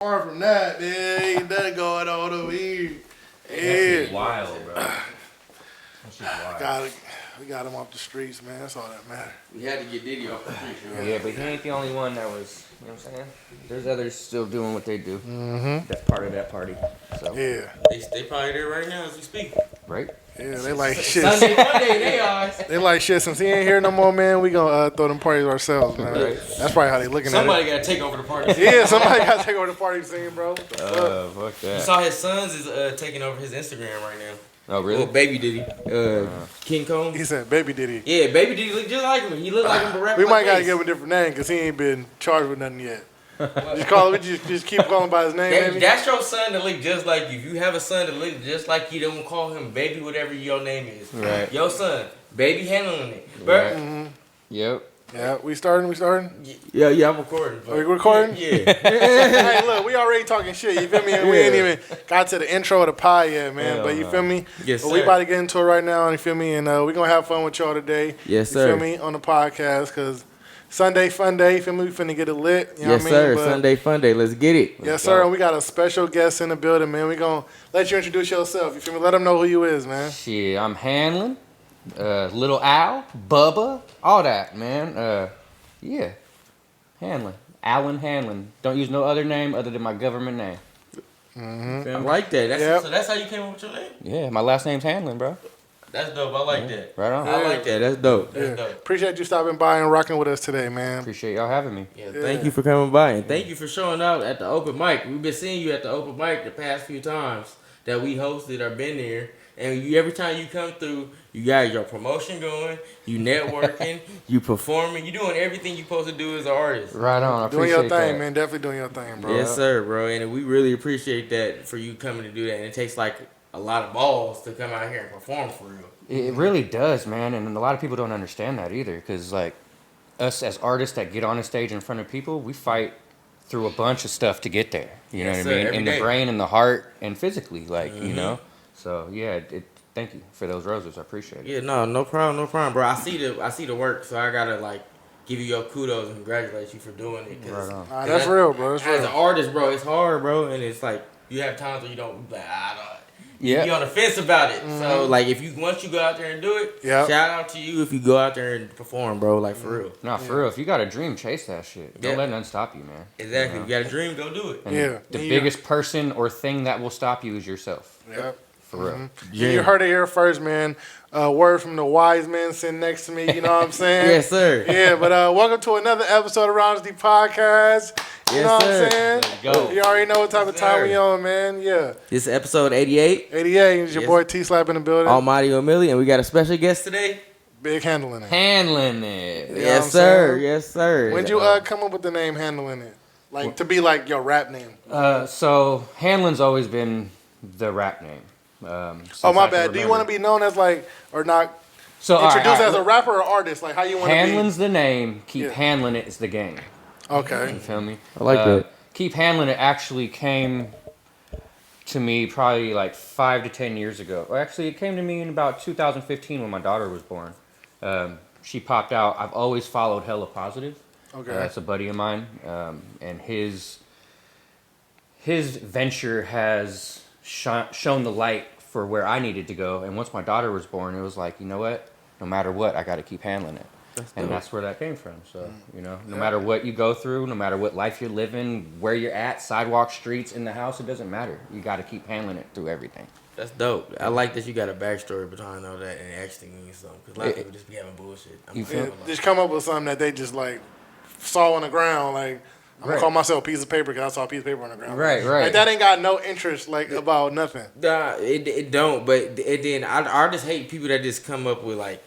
Apart from that, man, ain't nothing going on over here. That's wild, bro. That's just wild. We got him off the streets, man. That's all that matters. We had to get Diddy off the streets. Yeah, but he ain't the only one that was, you know what I'm saying? There's others still doing what they do. Mm-hmm. That's part of that party. So. Yeah. They probably there right now as we speak. Right? Yeah, they like shit. Sunday, Monday, they are. They like shit. Since he ain't here no more, man, we gonna throw them parties ourselves, man. Right. That's probably how they looking Somebody at got to take over the party. it. Yeah, somebody got to take over the party scene, bro. Fuck You that. saw his sons is taking over his Instagram right now. Oh, really? Well, baby Diddy. King Kong. He said, "Baby, did he?" Yeah, baby Diddy look just like him. He look like him, but rap We like might gotta Ace. give him a different name because he ain't been charged with nothing yet. Just call him. Just keep calling by his name. Baby. That's your son that look just like you. If you have a son that look just like you, don't call him baby, whatever your name is. Right. Your son, baby handling it. Bro. Right. Mm-hmm. Yep. Yeah, we starting. Yeah, I'm recording. Are we recording? Yeah. Hey, look, we already talking shit. You feel me? And we ain't even got to the intro of the pie yet, man. Hell but you no. feel me? Yes, But sir. we about to get into it right now. You feel me? And we gonna have fun with y'all today. Yes, You sir. feel me? On the podcast because Sunday fun day. You feel me? We finna get it lit. You know Yes, what I mean? sir. But- Sunday fun day. Let's get it. Yes, sir. And we got a special guest in the building, man. We gonna let you introduce yourself. You feel me? Let them know who you is, man. Shit, I'm Handlin, Little Al, Bubba, all that, man. Yeah. Handlin. Alan Handlin. Don't use no other name other than my government name. Mm-hmm. I like that. Yep. So that's how you came up with your name? Yeah, my last name's Handlin, bro. That's dope. I like that. Right on. I like that. That's dope. That's Yeah. dope. Appreciate you stopping by and rocking with us today, man. Appreciate y'all having me. Yeah, Yeah. thank you for coming by and thank you for showing out at the open mic. We've been seeing you at the open mic the past few times that we hosted or been there. And you, every time you come through, you got your promotion going, you networking, you performing, you doing everything you supposed to do as an artist. Right on. I Doing appreciate your thing, that. man. Definitely doing your thing, bro. Yes, sir, bro. And we really appreciate that for you coming to do that. And it takes like a lot of balls to come out here and perform for real. It really does, man. And a lot of people don't understand that either. Because, like, us as artists that get on a stage in front of people, we fight through a bunch of stuff to get there. You know Yes, what I sir. mean? Every In day. the brain and the heart and physically, like, you know? So, yeah, thank you for those roses. I appreciate it. Yeah, no problem, bro. I see the work, so I gotta like give you your kudos and congratulate you for doing it. Cause, Right on. Nah, that's real, bro. That's As an real. artist, bro, it's hard, bro, and it's like you have times where you don't like I don't. Yeah. You on the fence about it. So like if you once you go out there and do it, Yep. shout out to you if you go out there and perform, bro. Like for real. Nah, for real. If you got a dream, chase that shit. Don't Yeah. let nothing stop you, man. Exactly. You You know? got a dream, go do it. And Yeah. the And you- biggest person or thing that will stop you is yourself. Yep. For real. Mm-hmm. You heard it here first, man. Word from the wise man sitting next to me. You know what I'm saying? Yes, sir. Yeah, but welcome to another episode of Rounds Deep Podcast. You Yes, know what sir. I'm saying? Let's go. You already know what type of Yes, time sir. we on, man. Yeah. This is episode 88. 88. It's your Yes. boy T-Slap in the building. Almighty O'Milly, and we got a special guest today. Big Handling it. Handling it. You know what I'm Yes, sir. saying? Yes, sir. When'd you come up with the name Handling it? Like, to be like your rap name. So Handlin's always been the rap name. Oh, my bad. Do you want to be known as like, or not, so introduced as a rapper or artist? Like, how you want to be? Handlin's the name. Keep Yeah. handling it is the game. Okay. You feel me? I like that. Keep handling it actually came to me probably like 5 to 10 years ago. Or actually, it came to me in about 2015 when my daughter was born. She popped out. I've always followed Hella Positive. Okay. That's a buddy of mine, and his venture has shown the light for where I needed to go. And once my daughter was born, it was like, you know what? No matter what, I got to keep handling it. And that's where that came from. So, you know, no matter what you go through, no matter what life you're living, where you're at, sidewalk, streets, in the house, it doesn't matter. You got to keep handling it through everything. That's dope. I like that you got a backstory behind all that and it actually means something. Because a lot of people just be having bullshit. You feel- Yeah, just come up with something that they just like saw on the ground. Like, I'm gonna Right. call myself a piece of paper because I saw a piece of paper on the ground. Right. Like, that ain't got no interest like about nothing. Nah, it don't. But it then I just hate people that just come up with like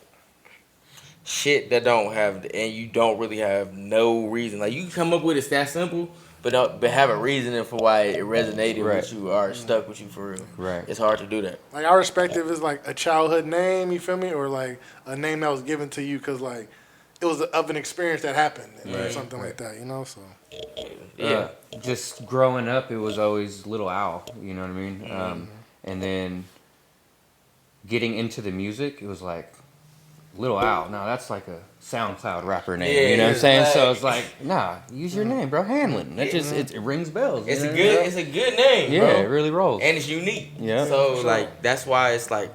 shit that don't have and you don't really have no reason. Like you can come up with it's that simple, but have a reasoning for why it resonated Right. with you or stuck with you for real. Right. It's hard to do that. Like, I respect if it's like a childhood name, you feel me, or like a name that was given to you because like it was of an experience that happened or Right. something like that, you know. So Yeah. Just growing up, it was always Little Al, you know what I mean? And then getting into the music, it was like Lil Al. Now that's like a SoundCloud rapper name. Yeah, You know what I'm saying? like- So it's like, nah, use your name, bro. Handlin. That just it rings bells. It's you a know? good, it's a good name, Yeah, bro. it really rolls. And it's unique. Yeah. So For sure. like that's why it's like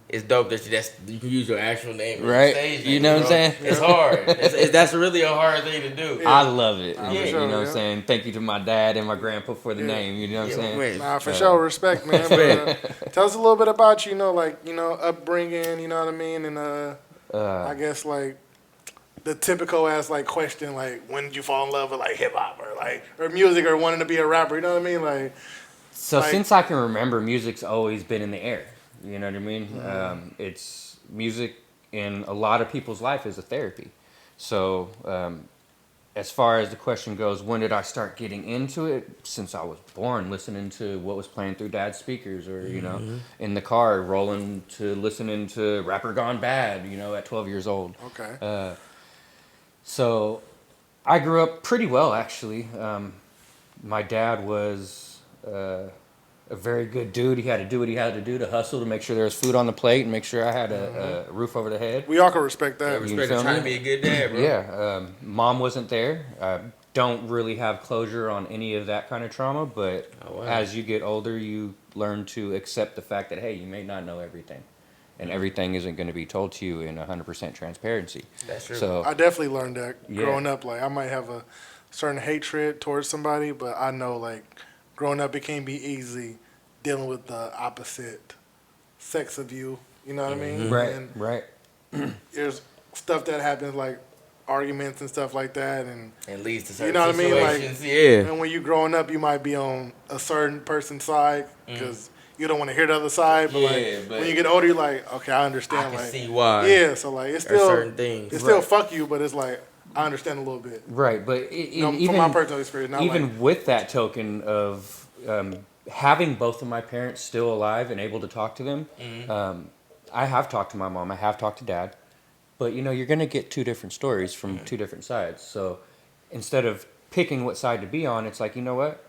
it's dope that you can use your actual name, and Right. Stage You name, know what I'm bro. saying? It's hard. That's really a hard thing to do. Yeah. I love it. Nah, Yeah, for sure, you know what yeah. I'm saying? Thank you to my dad and my grandpa for the Yeah. name. You know what I'm Yeah, saying? man. Nah, for sure, respect, man. But, tell us a little bit about you, upbringing. You know what I mean, and I guess like the typical ass like question like when did you fall in love with like hip hop or music or wanting to be a rapper? You know what I mean? Like So Like- since I can remember, music's always been in the air. You know what I mean? Mm-hmm. It's music in a lot of people's life is a therapy. So as far as the question goes, when did I start getting into it? Since I was born, listening to what was playing through dad's speakers, or in the car, rolling to listening to Rapper Gone Bad. At 12 years old. okay, So I grew up pretty well, actually. My dad was a very good dude. He had to do what he had to do to hustle to make sure there was food on the plate and make sure I had a roof over the head. we all can respect that. Respect feel trying to me? be a good dad, bro. Yeah, mom wasn't there. I don't really have closure on any of that kind of trauma, but Oh, wow. as you get older, you learn to accept the fact that, hey, you may not know everything. And everything isn't going to be told to you in 100% transparency. That's true. So I definitely learned that Yeah. growing up. Like I might have a certain hatred towards somebody, but I know like growing up it can't be easy dealing with the opposite sex of you. You know what I mean? right, And right. there's stuff that happens like arguments and stuff like that, and And leads to certain You know what I mean? Like- situations. Yeah. and when you growing up, you might be on a certain person's side Mm. because you don't want to hear the other side. But Yeah, but- when you get older, you're like, okay, I I understand. can like, see why. yeah, so like it's There's still certain things. it's still Right. fuck you, but it's like I understand a little bit. Right, but From my personal experience, not even like, with that token of having both of my parents still alive and able to talk to them, I have talked to my mom, I have talked to dad, but you're going to get two different stories from two different sides. So instead of picking what side to be on, it's like, you know what?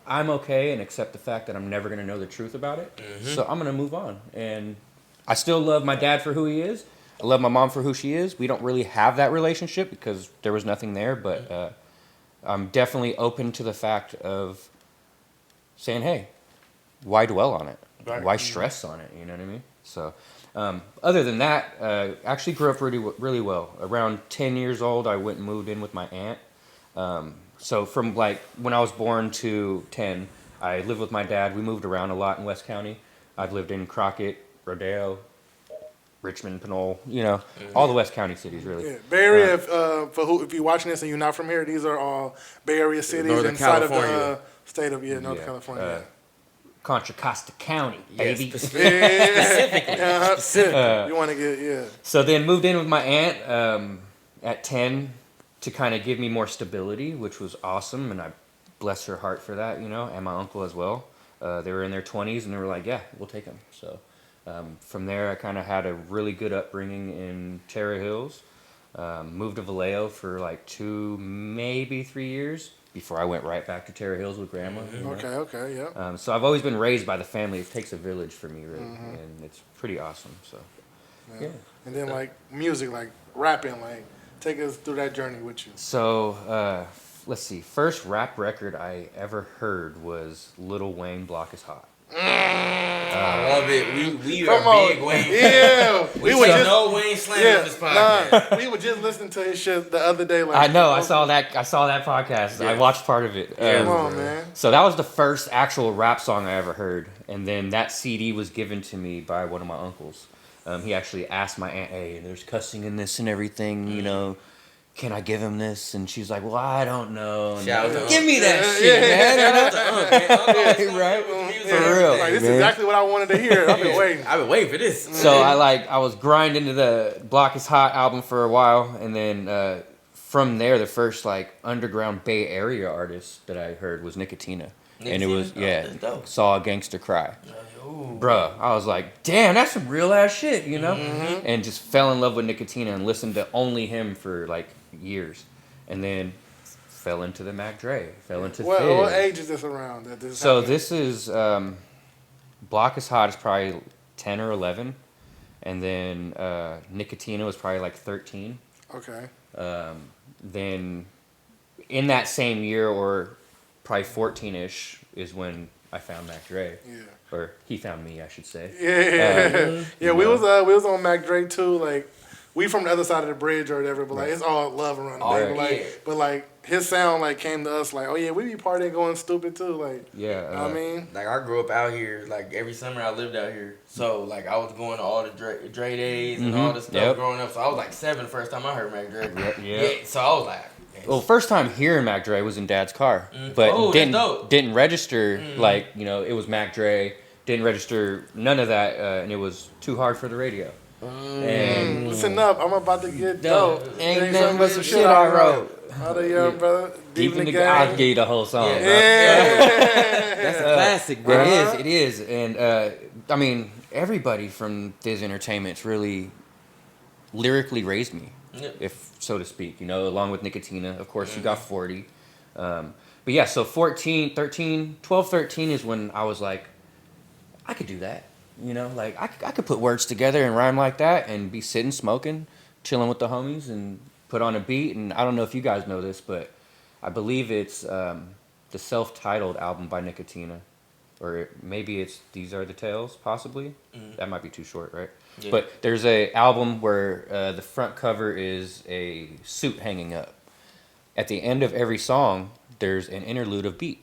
I'm okay and accept the fact that I'm never going to know the truth about it. So I'm going to move on. And I still love my dad for who he is. I love my mom for who she is. We don't really have that relationship because there was nothing there, but I'm definitely open to the fact of saying, hey, why dwell on it? Right. Why stress on it? You know what I mean? So other than that, actually grew up really well. Around 10 years old, I went and moved in with my aunt. So from like when I was born to 10, I lived with my dad. We moved around a lot in West County. I've lived in Crockett, Rodeo, Richmond, Pinole, all the West County cities, really. yeah. Bay Area. If you're watching this and you're not from here, these are all Bay Area cities Northern inside of California. the state of Northern Yeah. California. Contra Costa County, baby. Yes, You want to get So then moved in with my aunt at 10 to kind of give me more stability, which was awesome, and I bless her heart for that, and my uncle as well. They were in their 20s, and they were like, yeah, we'll take them. So from there, I kind of had a really good upbringing in Terra Hills. Moved to Vallejo for like 2, maybe 3 years before I went right back to Terra Hills with grandma. Okay, yeah. So I've always been raised by the family. It takes a village for me, really, and it's pretty awesome. So yeah. And then like music, like rapping, like take us through that journey with you. So let's see. First rap record I ever heard was Lil Wayne, "Block Is Hot." I love it. We Come are big on, Wayne. yeah. We were say no Wayne slam on this podcast. we were just listening to his shit the other day. Like I know. I saw that podcast. I watched part of it. Come on, man. So that was the first actual rap song I ever heard, and then that CD was given to me by one of my uncles. He actually asked my aunt, "Hey, there's cussing in this and everything, can I give him this?" And she's like, "Well, I don't know." And Shout out to give me that Yeah, shit, yeah. man. Right? For For real. Like this is man. exactly what I wanted to hear. I've been waiting. I've been waiting for this. So I was grinding to the Block Is Hot album for a while, and then from there, the first like underground Bay Area artist that I heard was Nicotina, and it was Nicotina? Oh, that's dope. Saw a Gangster Cry. Ooh. Bruh, I was like, damn, that's some real ass shit, and just fell in love with Nicotina and listened to only him for like years, and then fell into the Mac Dre, fell into What Fizz. age is this around? That this So happened? this is Block Is Hot is probably 10 or 11. And then Nicotina was probably like 13. Okay. Then in that same year, or probably 14-ish, is when I found Mac Dre. Yeah. Or he found me, I should say. Yeah. Yeah, we was on Mac Dre too. Like, we from the other side of the bridge or whatever, but like it's all love around the Right. way. But like his sound like came to us like, oh yeah, we be partying going stupid too. Like, Yeah. I mean, Like I grew up out here. Like every summer I lived out here. So like I was going to all the Dre days and all this stuff growing up. So I was like 7 the first time I heard Mac Dre. Yeah. So I was like, well, first time hearing Mac Dre was in Dad's car, but didn't register like, you know, it was Mac Dre. Didn't register none of that, and it was too hard for the radio. And listen up, I'm about to get dope. Ain't nothing but some shit I wrote. How the young brother, deep in the game. I'll give you the whole song. That's a classic, bro. It is, and I mean, everybody from Diz Entertainment's really lyrically raised me, if so to speak. You know, along with Nicotina, of course, you got 40. But yeah, so 12, 13 is when I was like, I could do that. You know, like I could put words together and rhyme like that and be sitting smoking, chilling with the homies and put on a beat. And I don't know if you guys know this, but I believe it's the self-titled album by Nicotina. Or maybe it's These Are the Tales, possibly. That might be too short, right? Yeah. But there's a album where the front cover is a suit hanging up. At the end of every song, there's an interlude of beat.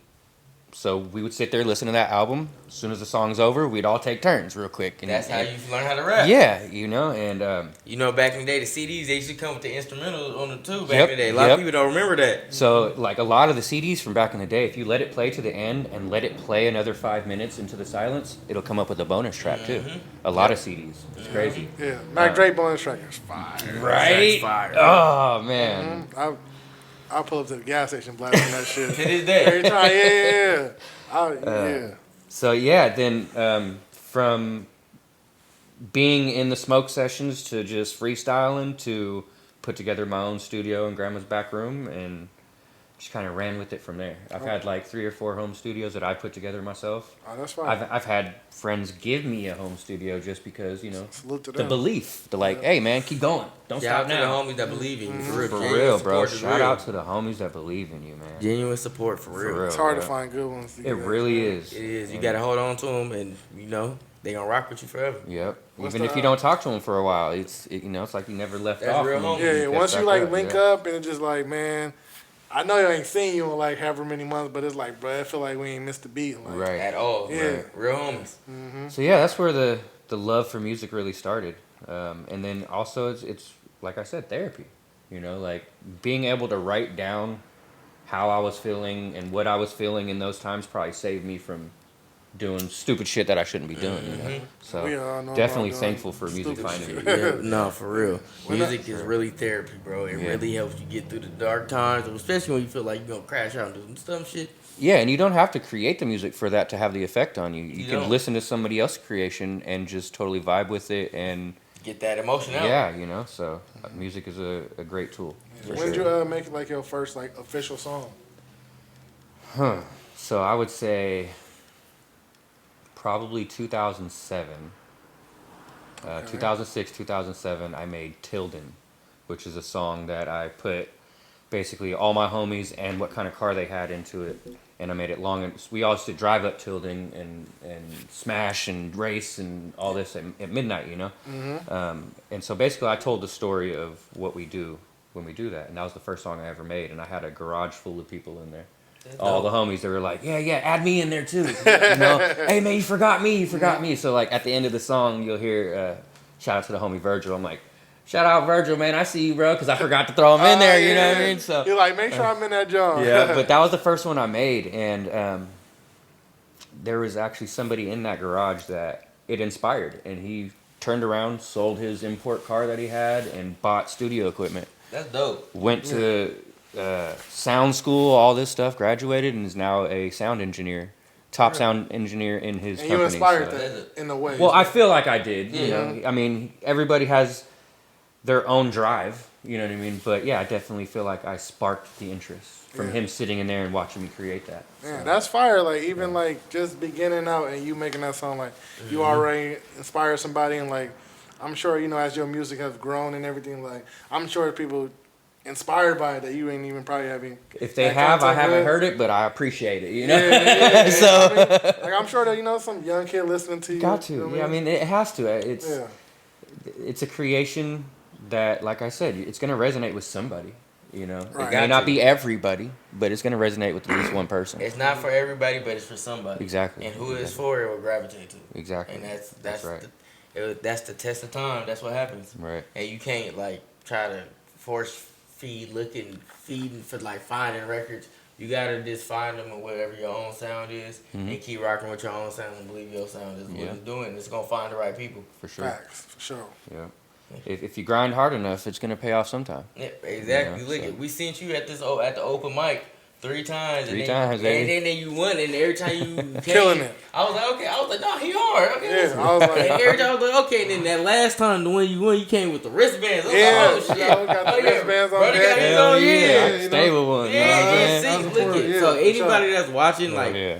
So we would sit there, listen to that album. As soon as the song's over, we'd all take turns real quick. And that's how you learn how to rap. Yeah, you know, and... you know, back in the day, the CDs, they used to come with the instrumentals on them too back in the day. A lot of people don't remember that. So, like, a lot of the CDs from back in the day, if you let it play to the end and let it play another 5 minutes into the silence, it'll come up with a bonus track, too. A lot of CDs. It's crazy. Yeah, Mac Dre bonus track is fire. Right? Fire. Oh, man. I'll pull up to the gas station blasting that shit. To this day. Every time, yeah. So, yeah, then from being in the smoke sessions to just freestyling to put together my own studio in Grandma's back room and just kind of ran with it from there. I've had like 3 or 4 home studios that I put together myself. Oh, that's fine. I've had friends give me a home studio just because, you know, the belief. They're like, hey, man, keep going. Don't stop now. Shout out to the homies that believe in you. For real, bro. Shout out to the homies that believe in you, man. Genuine support, for real. It's hard to find good ones. It really is. It is. You got to hold on to them and, you know, they going to rock with you forever. Yep. Even if you don't talk to them for a while, it's like you never left off. Real homies. Yeah, once you like link up and it's just like, man, I know you ain't seen you in like however many months, but it's like, bro, I feel like we ain't missed a beat. Like, right. At all. Yeah. Right. Real homies. Mm-hmm. So yeah, that's where the love for music really started. And then also it's like I said, therapy. You know, like being able to write down how I was feeling and what I was feeling in those times probably saved me from doing stupid shit that I shouldn't be doing. You know? So definitely thankful for music finding me. Yeah, no, for real. Music is really therapy, bro. It really helps you get through the dark times, especially when you feel like you're going to crash out and do some dumb shit. Yeah, and you don't have to create the music for that to have the effect on you. You can listen to somebody else's creation and just totally vibe with it and get that emotion out. Yeah, you know, so music is a great tool. When did you make like your first like official song? So I would say probably 2007. 2006, 2007, I made Tilden, which is a song that I put basically all my homies and what kind of car they had into it. And I made it long. And we all used to drive up Tilden and smash and race and all this at midnight, you know? Mm-hmm. And so basically I told the story of what we do when we do that. And that was the first song I ever made. And I had a garage full of people in there. All the homies, they were like, yeah, add me in there too. You know, hey man, you forgot me. So like at the end of the song, you'll hear shout out to the homie Virgil. I'm like, shout out Virgil, man, I see you, bro, because I forgot to throw him in there. You know what I mean? So you're like, make sure I'm in that job. Yeah, but that was the first one I made, and there was actually somebody in that garage that it inspired, and he turned around, sold his import car that he had, and bought studio equipment. That's dope. Went to sound school, all this stuff, graduated, and is now a sound engineer, top sound engineer in his company. You inspired that in a way. Well, I feel like I did. You know, I mean, everybody has their own drive. You know what I mean? But yeah, I definitely feel like I sparked the interest from him sitting in there and watching me create that. Yeah, that's fire. Like even like just beginning out and you making that song, like you already inspire somebody, and like I'm sure, you know, as your music has grown and everything, like, I'm sure people inspired by it that you ain't even probably having. If they have, I haven't heard it, but I appreciate it, you know? Yeah. So, I mean, like, I'm sure that, you know, some young kid listening to you. Got to. You know what I mean, it has to. Yeah. It's a creation that, like I said, it's going to resonate with somebody. You know, Right. It may not be everybody, but it's going to resonate with at least one person. It's not for everybody, but it's for somebody. Exactly. And who it's for, it will gravitate to. Exactly. And that's right. That's the test of time. That's what happens. Right. And you can't like try to force feeding for like finding records. You gotta just find them and whatever your own sound is, and keep rocking with your own sound and believe your sound is what it's doing. It's gonna find the right people. For sure. Facts, for sure. Yeah. If you grind hard enough, it's gonna pay off sometime. Yeah, exactly. Yeah, Look, so. We seen you at the open mic 3 times. Three and times, then, baby. and then you won, and every time you came, Killing it. I was like, okay. I was like, no, he hard. Okay, Yeah, listen. I was like, And every time I was like, okay. And then that last time, the one you won, you came with the wristbands. I was Yeah, like, oh shit. I got the wristbands on Brother deck. got his Hell own, yeah. Stable one. Yeah, you know what I'm saying? see, That's look important, it. yeah, So for anybody sure. that's watching, like, yeah.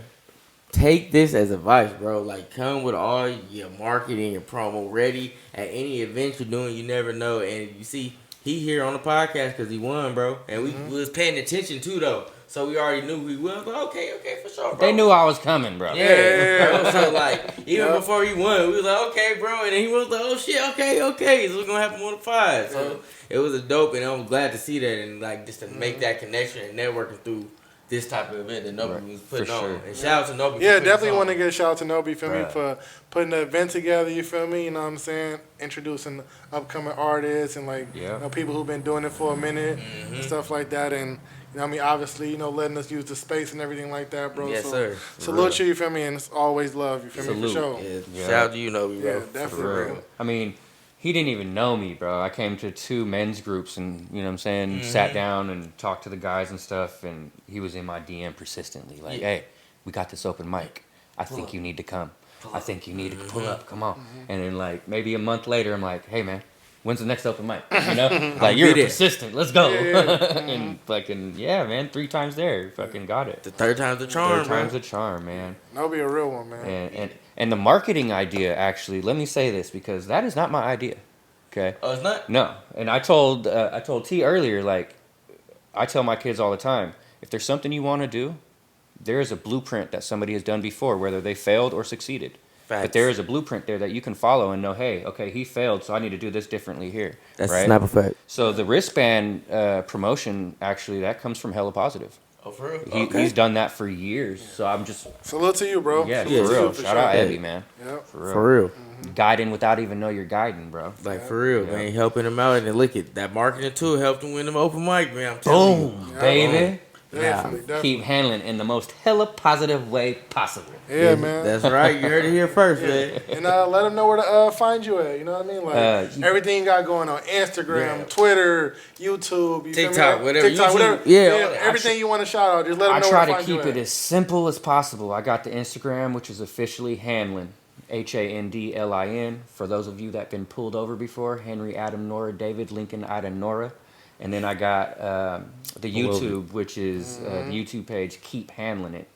take this as advice, bro. Like, come with all your marketing, your promo ready at any event you're doing. You never know. And you see, he here on the podcast because he won, bro. And we was paying attention too, though. So we already knew he was. But okay, for sure, bro. They knew I was coming, bro. Yeah. Bro. So like, even before he won, we was like, okay, bro. And then he was like, oh shit, okay. So it's gonna happen on the pod. So it was a dope, and I'm glad to see that, and like just to make that connection and networking through this type of event that Nobi was putting on. sure. And shout out to Nobi. Yeah, definitely want to give a shout out to Nobi, feel me, Right. for putting the event together, you feel me, you know what I'm saying, introducing upcoming artists and like, you know, people who've been doing it for a minute and stuff like that, and, you know what I mean, obviously, you know, letting us use the space and everything like that, bro. Yes, so, sir. Salute you feel me, and it's always love, you feel me, for sure. Yeah. Shout out to you, Nobi, bro. Yeah, definitely, bro. I mean, he didn't even know me, bro. I came to 2 men's groups and, you know what I'm saying, sat down and talked to the guys and stuff, and he was in my DM persistently, like, hey, we got this open mic. I think you need to come. I think you need to pull up. Come on. And then, like, maybe a month later, I'm like, hey, man, when's the next open mic? You know? Like, you're persistent. Let's go. And fucking, yeah, man, 3 times there. Fucking got it. The third time's the charm, Third time's the charm, man. Nobi a real one, man. And the marketing idea, actually, let me say this, because that is not my idea. Okay? Oh, it's not? No. And I told T earlier, like, I tell my kids all the time, if there's something you want to do, there is a blueprint that somebody has done before, whether they failed or succeeded. Facts. But there is a blueprint there that you can follow and know, hey, okay, he failed, so I need to do this differently here. That's right? a snap effect. So the wristband promotion, actually, that comes from Hella Positive. Oh, for real? He's done that for years, so I'm just... Salute to you, bro. Yeah, for Salute to real. you, for Shout sure. out Ebby, man. Yep. For real. Guiding without even know you're guiding, bro. Like, for real, man. Helping them out. And then look at that marketing, too, helped them win them open mic, man. I'm telling you. Boom, baby. Definitely. Keep handling in the most hella positive way possible. Yeah, man. That's right. You heard it here first, man. And let them know where to find you at. You know what I mean? Like everything you got going on Instagram, Twitter, YouTube, you TikTok, feel me? whatever. TikTok, YouTube. whatever. Yeah. Everything you want to shout out, just let them I know try where to to find you keep it at. as simple as possible. I got the Instagram, which is officially Handlin, Handlin. For those of you that been pulled over before, Henry, Adam, Nora, David, Lincoln, Ida, Nora. And then I got the YouTube, which is the YouTube page, Keep Handling It.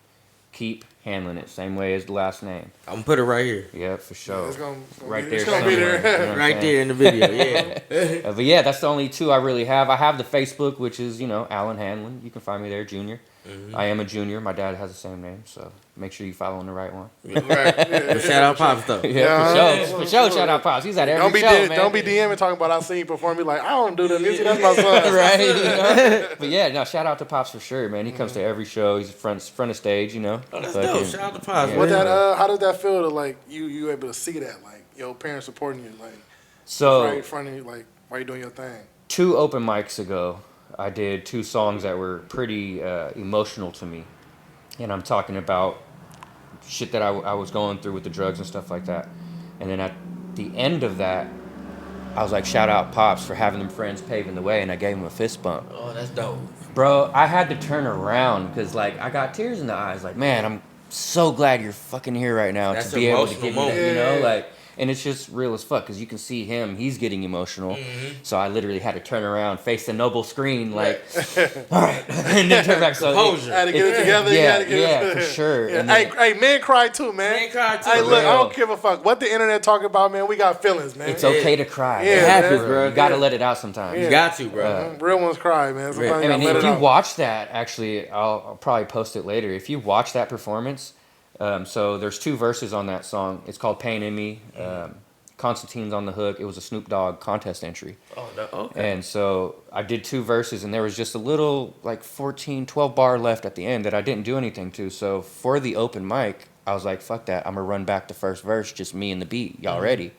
Keep Handling It, same way as the last name. I'm going to put it right here. Yeah, for sure. It's gonna Right be, there It's gonna be somewhere, there. you know what I'm Right saying? there in the video, yeah. But yeah, that's the only 2 I really have. I have the Facebook, which is, Alan Handlin. You can find me there, Junior. I am a junior. My dad has the same name, so make sure you following the right one. But shout out Pops, though. For sure. Shout out Pops. He's at every show, man. Don't be DMing talking about I seen you perform. Be like, I don't do that. Music, that's my son. Right? You know? But yeah, no, shout out to Pops for sure, man. He comes to every show. He's front of stage, Oh, that's dope. Shout out to Pops. What man. how does that feel to like you able to see that, like your parents supporting you, like So right in front of you, like while you doing your thing? 2 open mics ago, I did 2 songs that were pretty emotional to me. And I'm talking about shit that I was going through with the drugs and stuff like that. And then at the end of that, I was like, shout out Pops for having them friends paving the way. And I gave him a fist bump. Oh, that's dope. Bro, I had to turn around because, like, I got tears in the eyes. Like, man, I'm so glad you're fucking here right now That's to be able to emotional give me that, moment. you know? Like, and it's just real as fuck because you can see him. He's getting emotional, so I literally had to turn around, face the noble screen, like, all right, and then turn back. So had to get it together. Yeah, for sure. Yeah. And then, Hey, men cry too, man. Men cry too. Hey, look, I don't give a fuck what the internet talking about, man. We got feelings, man. it's okay to cry. Yeah, It happens, man. bro. You gotta let it out sometimes. You got to, bro. Real ones cry, man. Sometimes I you mean, gotta let if it you out. watch that, actually, I'll probably post it later. If you watch that performance, so there's 2 verses on that song. It's called "Pain in Me." Constantine's on the hook. It was a Snoop Dogg contest entry. Oh, no, okay. And so I did 2 verses, and there was just a little, like 14, 12 bar left at the end that I didn't do anything to. So for the open mic, I was like, fuck that. I'm going to run back the first verse, just me and the beat. Y'all ready?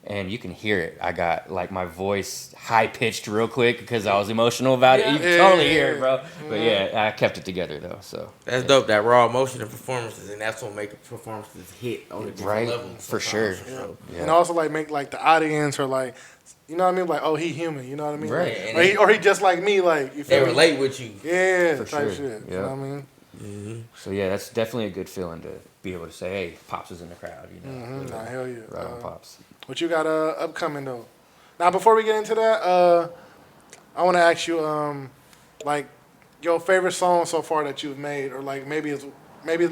And you can hear it. I got like my voice high pitched real quick because I was emotional about it. You can totally hear it, bro. But yeah, I kept it together though. So that's dope. That raw emotion in performances, and that's what makes performances hit on a different right, level. for sure. Yeah. And also like make like the audience or like, you know what I mean? Like, oh, he human. You know what I mean? Right. Like, or he just like me. Like, you feel They me? relate with you. Yeah, For type sure. shit. Yeah. You know what I mean? So yeah, that's definitely a good feeling to be able to say, hey, Pops is in the crowd. You know, Nah, hell yeah. right on Pops. What you got upcoming though? Now before we get into that, I want to ask you like your favorite song so far that you've made, or like maybe it's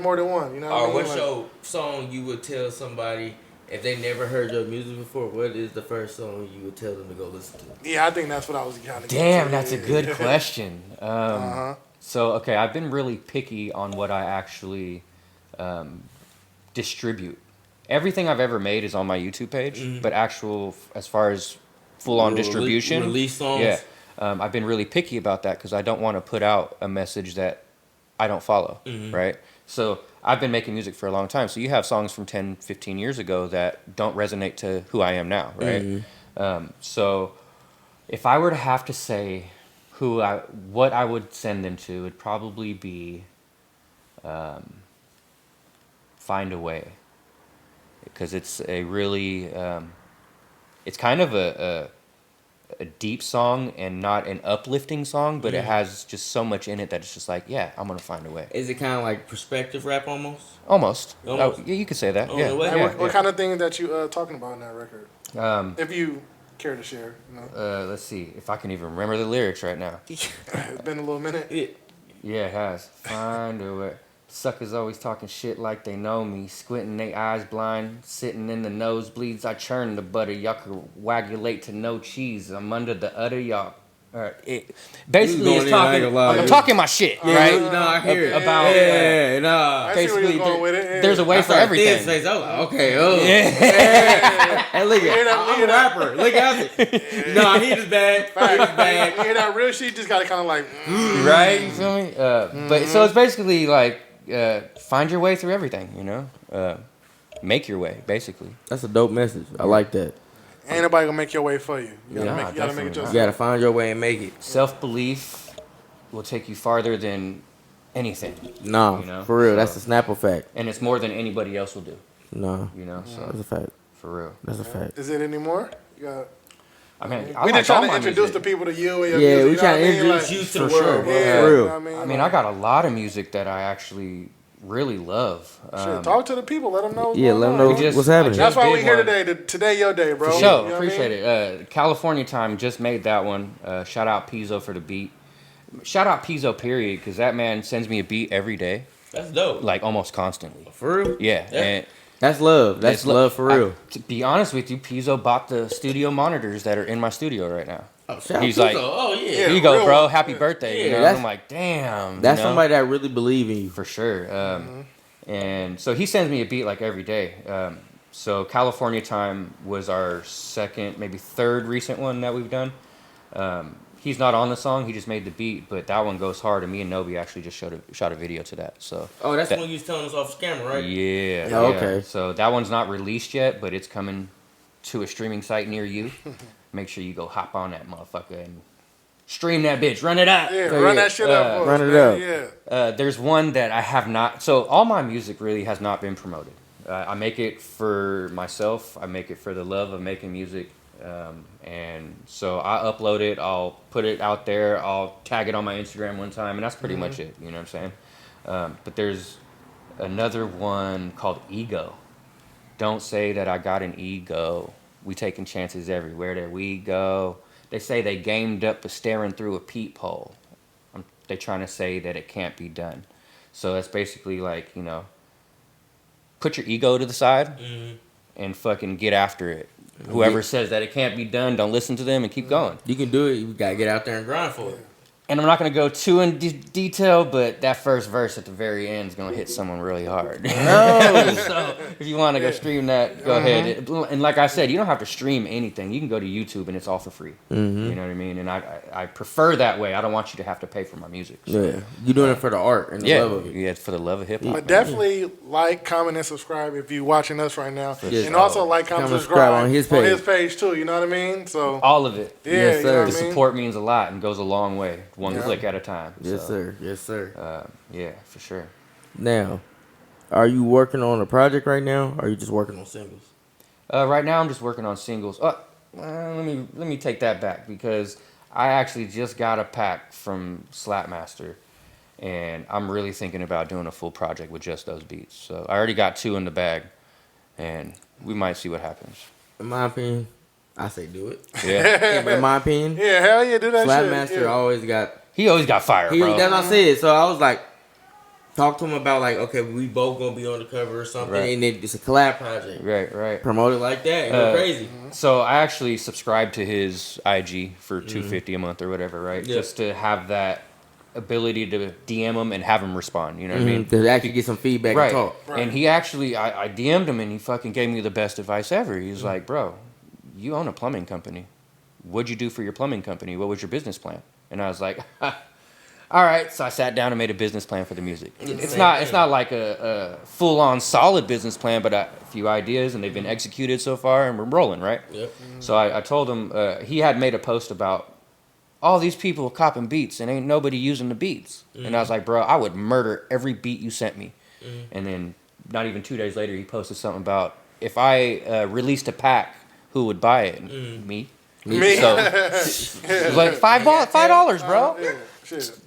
more than one. You know? What I mean? What's like, your song you would tell somebody if they never heard your music before? What is the first song you would tell them to go listen to? Yeah, I think that's what I was kind of. Damn, that's a good question. Uh-huh. So okay, I've been really picky on what I actually distribute. Everything I've ever made is on my YouTube page, but as far as full-on distribution, release songs. yeah, I've been really picky about that because I don't want to put out a message that I don't follow, right? So I've been making music for a long time. So you have songs from 10, 15 years ago that don't resonate to who I am now, right? So if I were to have to say what I would send them to, it'd probably be Find a Way. Because it's a really, it's kind of a deep song and not an uplifting song, but it has just so much in it that it's just like, yeah, I'm gonna find a way. Is it kind of like perspective rap almost? Almost. Almost. Yeah, you could say that. Oh, Yeah. no way. Hey, what kind of thing that you talking about in that record? Yeah. If you care to share, you know. Let's see if I can even remember the lyrics right now. It's been a little minute. Yeah, it has. Find a way. Suckers always talking shit like they know me. Squinting they eyes blind. Sitting in the nosebleeds. I churn the butter. Y'all can wagulate to no cheese. I'm under the udder. Y'all. Basically, it's talking. I'm talking my shit, right? No, I hear it. About I see where basically, you're going with it. Yeah. there's a way for everything. Okay, Hey, look at I'm a rapper. Look at it. No, he just bad. He just bad. You hear that real shit? You just gotta kind of like, Right? You feel me? But so it's basically like find your way through everything. You know, make your way. Basically, That's a dope message. I like that. ain't nobody gonna make your way for you. You gotta, Nah, make, you gotta make it definitely yourself. You gotta find your way and make it. self-belief will take you farther than anything, Nah, You know, for real. so- That's a Snapple fact. and it's more than anybody else will do. Nah, You know, that's so a fact. for real. That's a fact. Is it anymore? You got. I mean, We I just like trying all to my introduce music. the people to you and your Yeah, music. we you know trying what to I mean? introduce Like, you to For the sure. world, bro. Yeah, For you real. know what I mean, I got a lot of music that I actually really love. Shit, talk to the people. Let them know. what's Yeah, going let on. them know We just- what's happening. That's why did we here one. today. Today your day, bro. For You sure, know what I appreciate mean? it. California Time just made that one. Shout out Pizzo for the beat. Shout out Pizzo, period, because that man sends me a beat every day, That's dope. like almost constantly. For real? Yeah, and That's love. That's it's love for real. to be honest with you, Pizzo bought the studio monitors that are in my studio right now. Oh, shout He's out like, Pizzo. Oh, yeah. Here you go, real bro. one. Happy birthday. Yeah, You know? that's- I'm like, damn. That's you know? somebody that really believe in you. For sure. And so he sends me a beat like every day. So California Time was our second, maybe third recent one that we've done. He's not on the song. He just made the beat, but that one goes hard. And me and Nobi actually just shot a video to that. So Oh, that's that- when you was telling us off camera, right? yeah. Oh, yeah. okay. So that one's not released yet, but it's coming to a streaming site near you. Make sure you go hop on that motherfucker and stream that bitch. Run it out. Yeah, So, run yeah, that shit up for us, run it man. up. Yeah. There's one that I have not. So all my music really has not been promoted. I make it for myself. I make it for the love of making music. And so I upload it. I'll put it out there. I'll tag it on my Instagram one time, and that's pretty much it. You know what I'm saying? But there's another one called Ego. don't say that I got an ego. We taking chances everywhere that we go. They say they gamed up but staring through a peephole. They trying to say that it can't be done. So that's basically like, put your ego to the side and fucking get after it. Whoever says that it can't be done, don't listen to them and keep going. You can do it. You got to get out there and grind for it. And I'm not going to go too in detail, but that first verse at the very end is going to hit someone really hard. No. So if you want to go stream that, go ahead. And like I said, you don't have to stream anything. You can go to YouTube and it's all for free. Mm-hmm. You know what I mean? And I prefer that way. I don't want you to have to pay for my music. So. Yeah. You're doing it for the art and the love of it. Yeah, for the love of hip-hop. But definitely like, comment, and subscribe if you're watching us right now. Yes. And also like, comment, subscribe on his page too. You know what I mean? So all of it. Yeah, yes, sir. The support means a lot and goes a long way. One click at a time. Yes, so, sir. Yes, sir. Yeah, for sure. Now, are you working on a project right now, or are you just working on singles? Right now, I'm just working on singles. Let me take that back because I actually just got a pack from Slapmaster, and I'm really thinking about doing a full project with just those beats. So I already got 2 in the bag, and we might see what happens. In my opinion, I say do it. Yeah. In my opinion, yeah, hell yeah, do that Slapmaster shit. Yeah. always got. He always got fire, bro. That's what I said. So I was like, talk to him about like, okay, we both gonna be on the cover or something, Right. and it's a collab project. Right. Promote it like that, and go crazy. So I actually subscribed to his IG for $250 a month or whatever, right? Yeah. Just to have that ability to DM him and have him respond. You know what I mean? To actually get some feedback Right. and talk. Right. And he actually, I DM'd him and he fucking gave me the best advice ever. He was like, bro, you own a plumbing company. What'd you do for your plumbing company? What was your business plan? And I was like, all right. So I sat down and made a business plan for the music. It's not like a full on solid business plan, but a few ideas, and they've been executed so far, and we're rolling, right? Yep. So I told him he had made a post about all these people copping beats and ain't nobody using the beats. And I was like, bro, I would murder every beat you sent me. And then not even 2 days later, he posted something about if I released a pack, who would buy it? Me. So it was like $5, bro. Yeah, shit.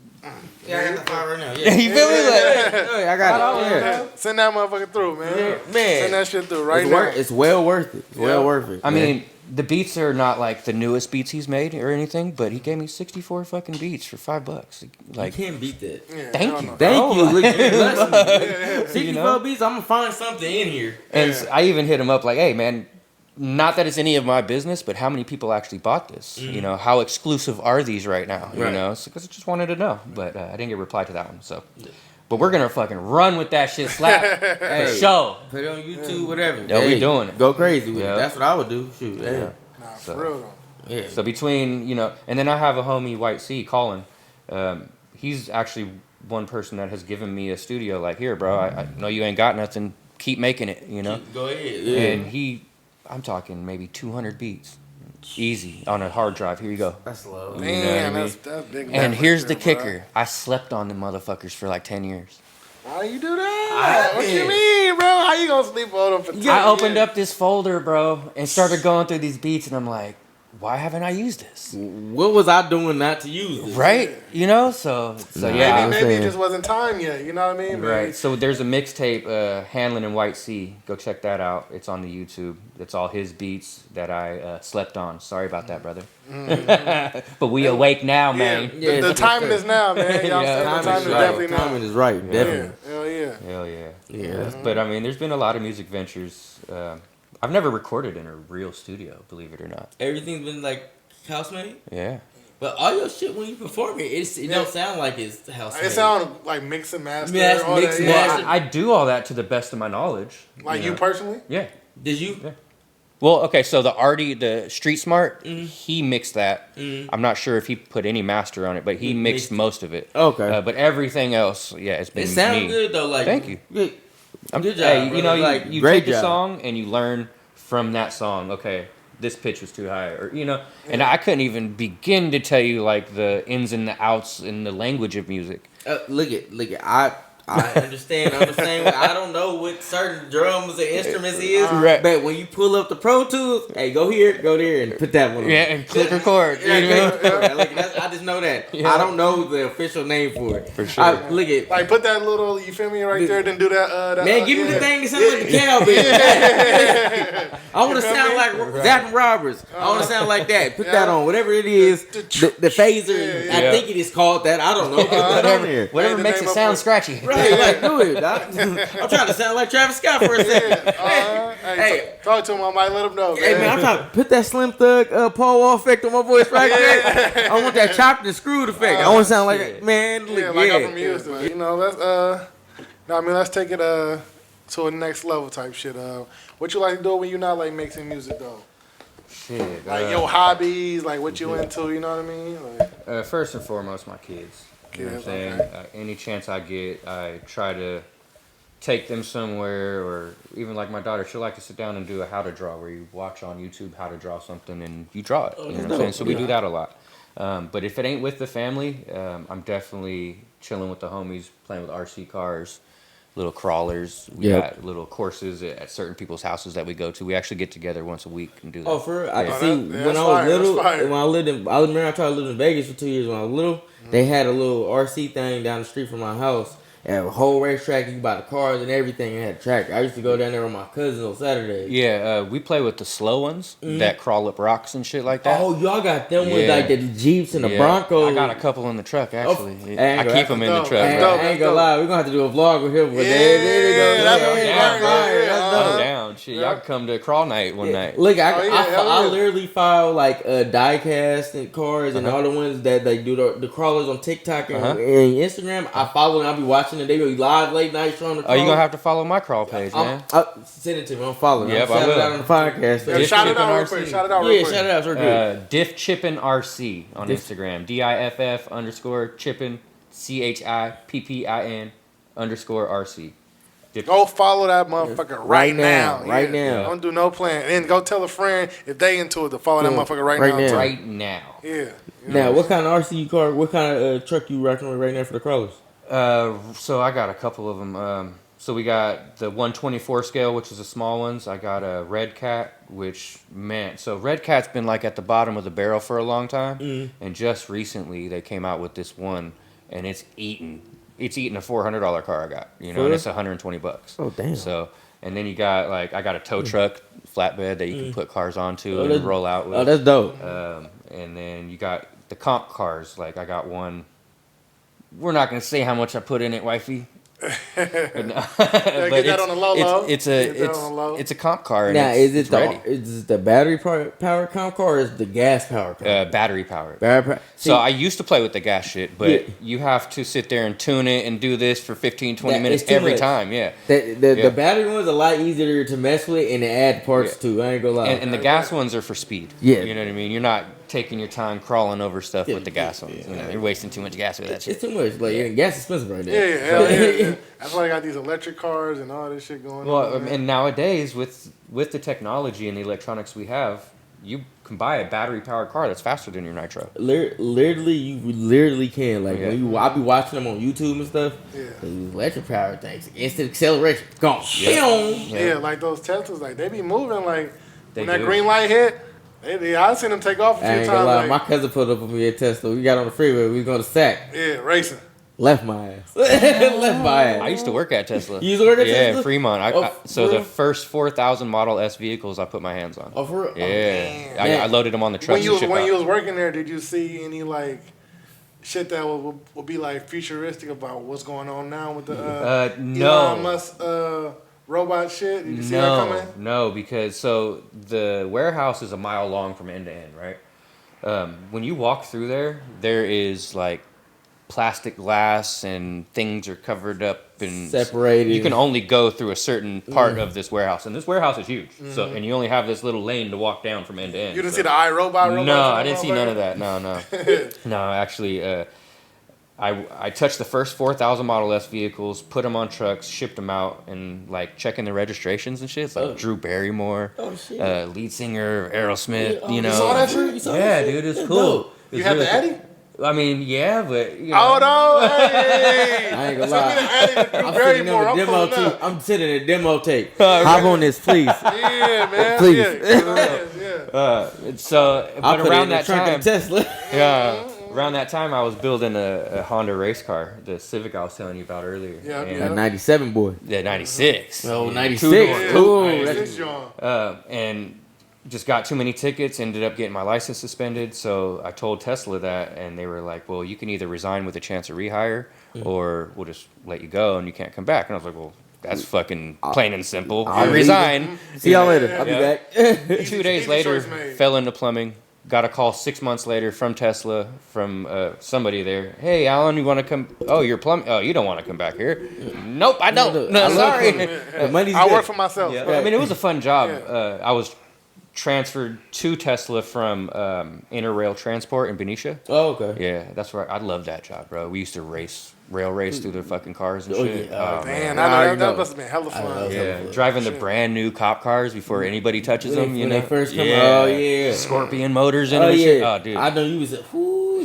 Yeah, I got the fire right now. Yeah. You feel me? Like, Yeah, I got it. Yeah. Send that motherfucker through, man. Yeah, man. Send that shit through right It's, now. it's well worth it. It's well worth it. I mean, the beats are not like the newest beats he's made or anything, but he gave me 64 fucking beats for $5. Like, you can't beat that. Yeah, thank hell you, no. Thank you. Look, you you 64 know? beats. I'm gonna find something in here. And I even hit him up like, hey, man, not that it's any of my business, but how many people actually bought this? You know, how exclusive are these right now? You Right. know, because I just wanted to know, but I didn't get a reply to that one. So, but we're gonna fucking run with that shit, slap for show. Put it on YouTube, whatever. Yeah, we doing it. Go crazy with Yeah. it. That's what I would do. Shoot. Yeah. Nah, So- for real though. Yeah. So between, and then I have a homie, White Sea, Colin. He's actually one person that has given me a studio. Like, here, bro, I know you ain't got nothing. Keep making it, you know. Go ahead. Yeah. And I'm talking maybe 200 beats, easy on a hard drive. Here you go. That's low. You know Man, what I mean? that's big. And effort here's the there, bro. kicker: I slept on them motherfuckers for like 10 years. Why you do that? What you mean, bro? How you gonna sleep on them for 10 I opened years? up this folder, bro, and started going through these beats, and I'm like, why haven't I used this? What was I doing not to use this? Right? You know? So yeah. Maybe it just wasn't time yet. You know what I mean? Right. So there's a mixtape, Handlin and White Sea. Go check that out. It's on the YouTube. It's all his beats that I slept on. Sorry about that, brother. But we awake now, man. Yeah, the timing is now, man. Y'all Yeah. said the Timing time is is right. definitely now. Timing is right. Yeah, Definitely. hell yeah. Hell yeah. Yeah. But I mean, there's been a lot of music ventures. I've never recorded in a real studio, believe it or not. Everything's been like house made. Yeah. But all your shit when you perform it don't sound like it's house made. It sound like mix and master. Yes, all mix that, and yeah. master. I do all that to the best of my knowledge. Like you know. personally? Yeah. Did you? Yeah. Well, okay, so the Street Smart, he mixed that. I'm not sure if he put any master on it, but he mixed most of it. Okay. But everything else, yeah, it's been It sounds me. good though. Like Thank you. Good, I'm, good job. hey, brother. you know, like, you great take a job. song and you learn from that song. Okay, this pitch was too high, or and I couldn't even begin to tell you like the ins and the outs in the language of music. Look at. I understand. I'm the same way. I don't know what certain drums and instruments is, Right. but when you pull up the Pro Tools, hey, go here, go there, and put that one on. Yeah, and click record. Yeah, you know? I just know that. Yeah. I don't know the official name for it. For sure. Look at. Like put that little, you feel me, right there, then do that. Man, give me the thing that sounds like the cowbell. I want to sound like Zapp and Roberts. I want to sound like that. Put that on. Whatever it is, the phaser. I think it is called that. I don't know. Put that on there. Whatever makes it sound scratchy. Right, like do it. I'm trying to sound like Travis Scott for a second. Hey, talk to him. I might let him know. Hey man, I'm trying to put that Slim Thug Paul Wall effect on my voice right there. I want that chopped and screwed effect. I want to sound like man. Look, like I'm from Houston. You know, let's no, I mean let's take it to a next level type shit. What you like to do when you're not like making music though? Shit. Like your hobbies, like what you into. You know what I mean? Like, First and foremost, my kids. You know what I'm saying? Okay. Any chance I get, I try to take them somewhere, or even like my daughter, she'll like to sit down and do a how to draw, where you watch on YouTube how to draw something and you draw it. You know what I'm saying? So we do that a lot. But if it ain't with the family, I'm definitely chilling with the homies, playing with RC cars, little crawlers. We got little courses at certain people's houses that we go to. We actually get together once a week and do that. Oh, for real? I see. When I was little, when I remember I tried to live in Vegas for 2 years. When I was little, they had a little RC thing down the street from my house. Had a whole racetrack. You could buy the cars and everything. And had a track. I used to go down there with my cousins on Saturdays. Yeah, we play with the slow ones that crawl up rocks and shit like that. Oh, y'all got them with like the Jeeps and the Broncos. I got a couple in the truck actually. I I keep them in the truck. I ain't gonna lie, we're gonna have to do a vlog with him. But I'm down. Shit, y'all can come to crawl night one night. Look, I literally follow like diecast and cars and all the ones that they do the crawlers on TikTok and Instagram. I follow them. I'll be watching it. They be live late night showing the crawl. Oh, you gonna have to follow my crawl page, man. Send it to me. I'm following. Yep, shout it out on the podcast. Shout it out real quick. Shout it out real quick. Shout it out. Real good. Diff Chippin RC on Instagram. DIFF_Chippin CHIPPIN _RC. Go follow that motherfucker right now. Right now. Don't do no plan. And go tell a friend if they into it to follow that motherfucker right now. Right now. Yeah. Now, what kind of RC car? What kind of truck you rocking with right now for the crawlers? So I got a couple of them. So we got the 124 scale, which is the small ones. I got a Red Cat, which, man, so Red Cat's been like at the bottom of the barrel for a long time. And just recently they came out with this one, and it's eating a $400 car I got, you know, and it's $120. Oh, damn. So, and then you got like, I got a tow truck flatbed that you can put cars onto and roll out with. Oh, that's dope. And then you got the comp cars. Like I got one. We're not gonna say how much I put in it, wifey. But get that on the low. It's a comp car. Now, is it the battery power comp car or is it the gas power? Battery powered. See, So I used to play with the gas shit, but you have to sit there and tune it and do this for 15, 20 minutes every time. Yeah. The battery one's a lot easier to mess with and to add parts to. I ain't gonna lie. And the gas ones are for speed. Yeah. You know what I mean? You're not taking your time crawling over stuff with the gas ones. You know, you're wasting too much gas with that shit. It's too much. Like gas is expensive right now. Yeah. That's why I got these electric cars and all this shit going on. Well, and nowadays with the technology and the electronics we have, you can buy a battery powered car that's faster than your nitro. Literally, you literally can. Like when I be watching them on YouTube and stuff. Yeah. The electric powered things, instant acceleration, gone. Yeah, like those Teslas, like they be moving like when that green light hit. I've seen them take off a few times. Like, my cousin put up with me at Tesla. We got on the freeway. We was going to Sac. Yeah, racing. Left my ass. Left my ass. I used to work at Tesla. You used to work at Tesla? Yeah, Fremont. So the first 4,000 Model S vehicles I put my hands on. Oh, for real? Yeah. I loaded them on the truck. When you was working there, did you see any like shit that would be like futuristic about what's going on now with the Elon Musk robot shit? Did you see that coming? No, because so the warehouse is a mile long from end to end, right? When you walk through there is like plastic glass and things are covered up and separated. You can only go through a certain part of this warehouse, and this warehouse is huge. So, and you only have this little lane to walk down from end to end. You didn't see the iRobot? No, I didn't see none of that. No. No, actually, I touched the first 4,000 Model S vehicles, put them on trucks, shipped them out, and like checking the registrations and shit. It's like Drew Barrymore, lead singer of Aerosmith. You know, you saw that shit? Yeah, dude, it's cool. You had the Addy? I mean, yeah, but you know. Oh no! Hey, I ain't gonna send me the lie. addy to I'm Drew sending Barrymore. them a I'm demo pulling too. up. I'm sending a demo tape. Hop on this, please. Yeah, man. Please. Yeah. So, I'll but put it around in the that trunk time, of the Tesla. yeah, around that time, I was building a Honda race car, the Civic I was telling you about earlier. Yeah, and, That 97 boy. Yeah, 96. Oh, Yeah, 96. two-door. Ooh, This John. And just got too many tickets, ended up getting my license suspended. So I told Tesla that, and they were like, well, you can either resign with a chance of rehire, or we'll just let you go and you can't come back. And I was like, well, that's fucking plain and simple. I resign. See y'all later. I'll be back. 2 days later, fell into plumbing. Got a call 6 months later from Tesla, from somebody there. Hey, Alan, you want to come? Oh, you're plumbing. Oh, you don't want to come back here? Nope, I don't. No, sorry. The money's I good. work for myself. Yeah, I mean, it was a fun job. I was transferred to Tesla from Interrail Transport in Benicia. Oh, okay. Yeah, that's where I loved that job, bro. We used to rail race through the fucking cars and shit. yeah. Man, I already that know. must have been hella fun. Yeah, driving the brand new cop cars before anybody touches them. You When know, they first come out. Oh, yeah. Scorpion motors in Oh, them and shit. yeah. Oh, dude. I know you was a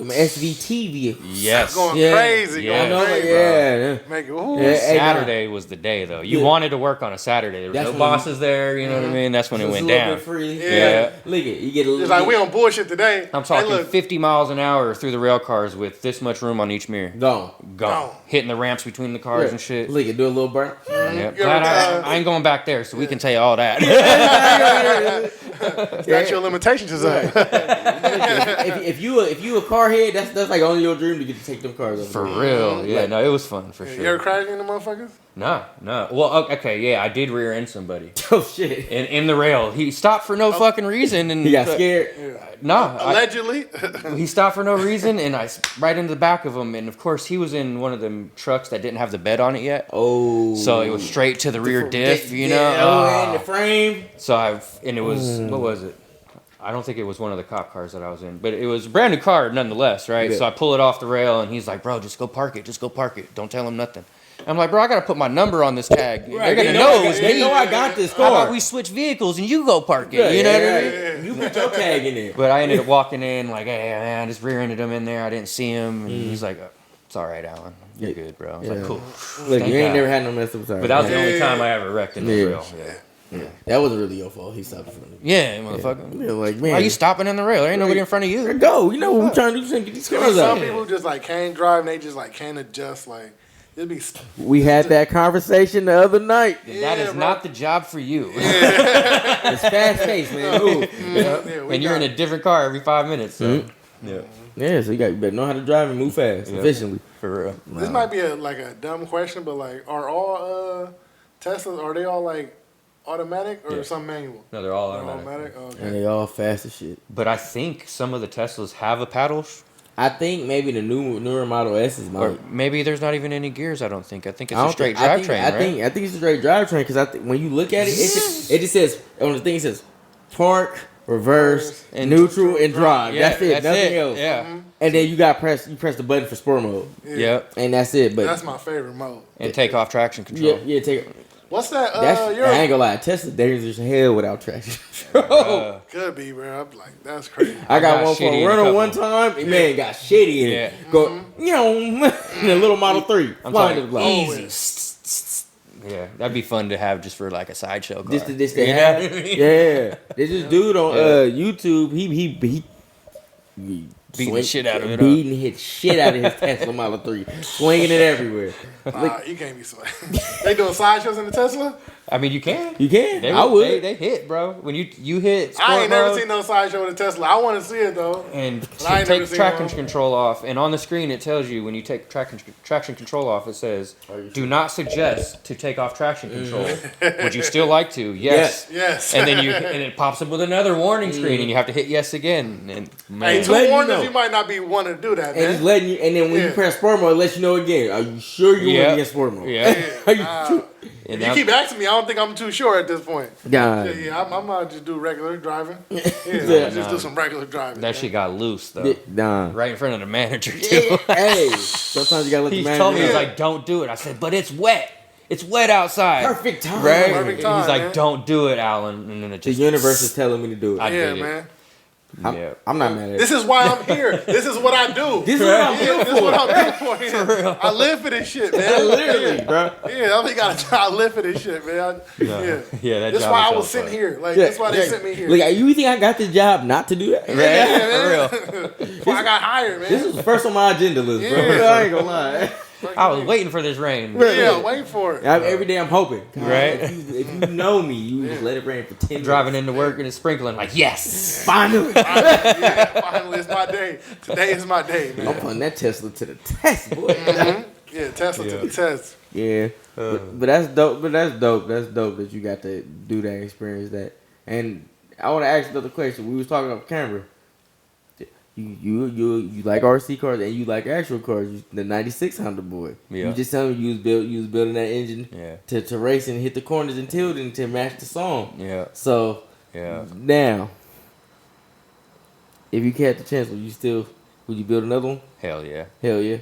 SVT vehicle. Yes. Going Yeah. crazy. Yeah. I know, Going crazy. yeah. Make it, ooh. Yeah, hey, Saturday was the day though. You Yeah. wanted to work on a Saturday. There was That's no when bosses there. You know what I mean? That's when it Just went a little down. bit free. Yeah. Look at you get a little. It's like we on bullshit today. I'm talking Hey, look, 50 miles an hour through the rail cars with this much room on each mirror. gone. Gone. Hitting the ramps between the cars and shit. Look at do a little burn. Yep. You Glad ever, I ain't going back there, so we can tell you all that. statute of limitations is up. if you a car head, that's like only your dream to get to take them cars over. For real. Yeah, no, it was fun for You sure. ever crashed into motherfuckers? No. Well, okay, yeah, I did rear end somebody. Oh shit. In the rail. He stopped for no fucking reason. And He got scared. No. Allegedly. He stopped for no reason, and I right into the back of him. And of course, he was in one of them trucks that didn't have the bed on it yet. Oh. So it was straight to the rear diff, you know. Yeah, and the frame. So it was what was it? I don't think it was one of the cop cars that I was in, but it was a brand new car nonetheless, right? Yeah. So I pull it off the rail, and he's like, "Bro, just go park it. Just go park it. Don't tell him nothing." I'm like, "Bro, I gotta put my number on this tag. Right. They're gonna know it was They me. know I got this How about car. we switch vehicles and you go park it? You know what I mean?" You put your tag in there. But I ended up walking in like, "Hey, man, I just rear-ended him in there. I didn't see him." And he's like, "It's all right, Alan. You're good, bro." I was like, "Cool." Look, Thank you ain't God. never had no mess up with her. But that was the only time I ever wrecked in the Yeah. rail. That wasn't really your fault. He stopped in front of you. Yeah, motherfucker. Yeah, like, man. Why you stopping in the rail? There ain't nobody in front of you. Go. You know what we're trying to do? Get these cars Some out. people just like can't drive and they just like can't adjust. Like it'd be. We had that conversation the other night. That is bro. not the job for you. It's fast paced, man. Ooh. And you're in a different car every 5 minutes. So. Yeah, Yeah, so you better know how to drive and move fast, efficiently. for real. This might be like a dumb question, but like, are all Teslas are they all like automatic or some manual? No, they're all They're automatic. Oh, And okay. they all fast as shit. But I think some of the Teslas have a paddle, I think maybe the newer Model S's might. or maybe there's not even any gears. I don't think. I think it's I a don't straight think- I drivetrain, think, right? I think it's a straight drivetrain because I think when you look at it, it just says on the thing it says park, reverse, And neutral, and drive. Yeah, that's it. Nothing else. Yeah. And then you press the button for sport mode, Yep. and that's it. But That's my favorite mode. And take off traction control. take. What's that? That's I You're ain't gonna lie. Tesla dangerous as hell without traction control. could be, bro. I'm like, that's crazy. I got got one for shitty in a a rental couple. one time. And man, got shitty in it. Yeah. Go, in a little Model 3. I'm Flying talking to the block. easy. Yeah, that'd be fun to have just for like a sideshow car. This You they know have. what I mean? Yeah. There's this dude on YouTube. He Beating the shit out of it. Beating hit shit out of his Tesla Model 3. Swinging it everywhere. You can't be so. They doing sideshows in the Tesla? I mean, you can. You can. They, I would. They hit, bro. When you hit sport I ain't never mode seen no sideshow with a Tesla. I want to see it though. and I ain't never take seen traction one. control off, and on the screen it tells you when you take traction control off, it says, "Do not suggest to take off traction control. Would you still like to? Yes." Yes. And then and it pops up with another warning screen, and you have to hit yes again. And man, Hey, to letting you warn us, know. you might not be wanting to do that, And it's man. letting you, and then when you Yeah. press sport mode, it lets you know again. Are you sure you want Yeah. to get sport mode? yeah. Are you sure? And You now- keep asking me, I don't think I'm too sure at this point. God. Yeah, I'm gonna just do regular driving. Yeah, Yeah. just do some regular driving. that man. shit got loose though, Nah. right in front of the manager too. Hey, sometimes you gotta let He the man told me, he was know. like, "Don't do it." I said, "But it's wet. It's wet outside." Perfect time. Right? Perfect And time, he's like, man. "Don't do it, Alan." And then it The just universe is telling me to do it. I Yeah, did it. man. I'm not mad at it. This is why I'm here. This is what I do. This is what I'm here This is what I'm doing for here. I live for this shit, man. Literally, bro. Yeah, I think I live for this shit, man. That That's job why is I was so sitting fun. here. Like, that's why they sent me here. Like, you think I got this job not to do that? Right? Yeah, For real. That's why I got hired, man. This is first on my agenda list, bro. Yeah. I ain't gonna lie. I was waiting for this rain. Yeah, wait for it. Every day I'm hoping. God, Right? If you know me, you just let it rain for 10 minutes. Driving into work and it's sprinkling. Like, yes. Finally. Finally, it's my day. Today is my day, man. I'm putting that Tesla to the test, boy. Yeah, Tesla to the test. Yeah. But that's dope. That's dope that you got to do that, experience that. And I want to ask another question. We was talking off camera. You like RC cars and you like actual cars. The 96 Honda boy. Yeah. You just tell me you was building that engine to race and hit the corners and tilt and to match the song. Yeah. So now, if you had the chance, would you build another one? Hell yeah. Hell yeah.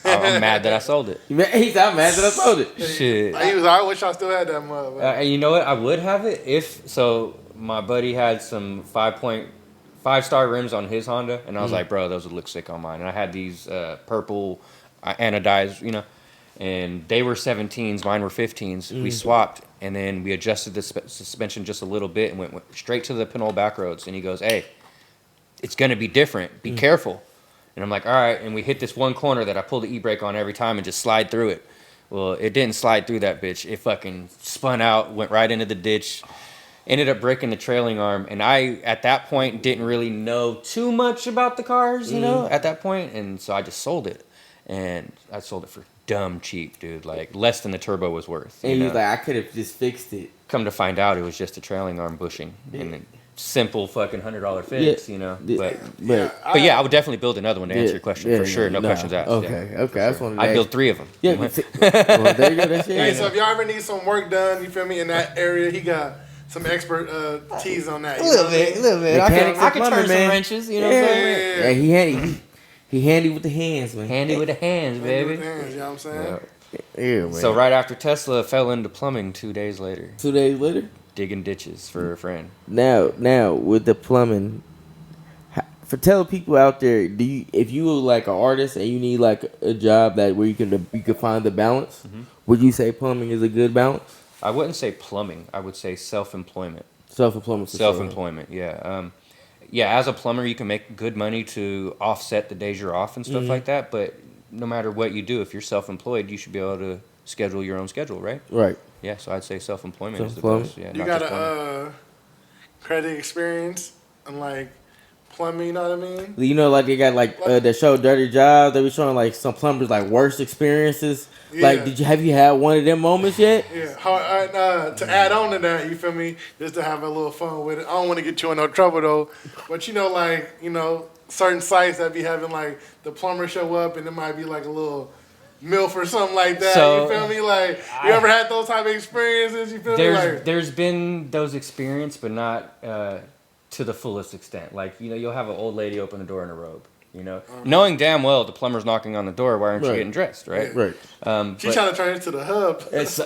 I'm mad that I sold it. He said, I'm mad that I sold it. Shit. I wish I still had that motherfucker. And you know what? I would have it if so. My buddy had some 5.5-star rims on his Honda, and I was like, bro, those would look sick on mine. And I had these purple anodized, and they were 17s, mine were 15s. We swapped, and then we adjusted the suspension just a little bit and went straight to the Pinole back roads. And he goes, hey, it's gonna be different. Be careful. And I'm like, all right. And we hit this one corner that I pull the e-brake on every time and just slide through it. Well, it didn't slide through that bitch. It fucking spun out, went right into the ditch. Ended up breaking the trailing arm, and I, at that point, didn't really know too much about the cars, at that point, and so I just sold it. And I sold it for dumb cheap, dude, like less than the turbo was worth. And he was like, I could have just fixed it. Come to find out, it was just a trailing arm bushing. And a simple fucking $100 fix, But yeah, I would definitely build another one to answer your question, for sure, no questions asked. Okay, okay, I just wanted to I built 3 of them. Yeah, well, there you go, that's it. Hey, so if y'all ever need some work done, you feel me, in that area, he got some expert teas on that. A little bit. I can turn some man. wrenches, you know what I'm saying? Yeah, he handy with the hands, man. Handy with the hands, baby. You know what I'm saying? Yeah, man. So right after Tesla, fell into plumbing 2 days later. 2 days later? Digging ditches for a friend. Now with the plumbing, for tell people out there, if you were like an artist and you need like a job that where you can find the balance, would you say plumbing is a good balance? I wouldn't say plumbing. I would say self-employment. Self-employment, yeah. Yeah, as a plumber, you can make good money to offset the days you're off and stuff like that. But no matter what you do, if you're self-employed, you should be able to schedule your own schedule, right? Right. Yeah, so I'd say self-employment is the best. Yeah, you got a credit experience and like plumbing, you know what I mean? You know, like they got like that show Dirty Jobs. They be showing like some plumbers like worst experiences. Yeah. Like, have you had one of them moments yet? Yeah. To add on to that, you feel me? Just to have a little fun with it. I don't want to get you in no trouble though, but certain sites that be having like the plumber show up and it might be like a little MILF or something like that. So, you feel me? Like, you ever had those type of experiences? You feel me? Like, there's been those experiences, but not to the fullest extent. Like, you'll have an old lady open the door in a robe. Knowing damn well the plumber's knocking on the door, why aren't you getting dressed, right? Right. She's trying to turn it to the hub. It's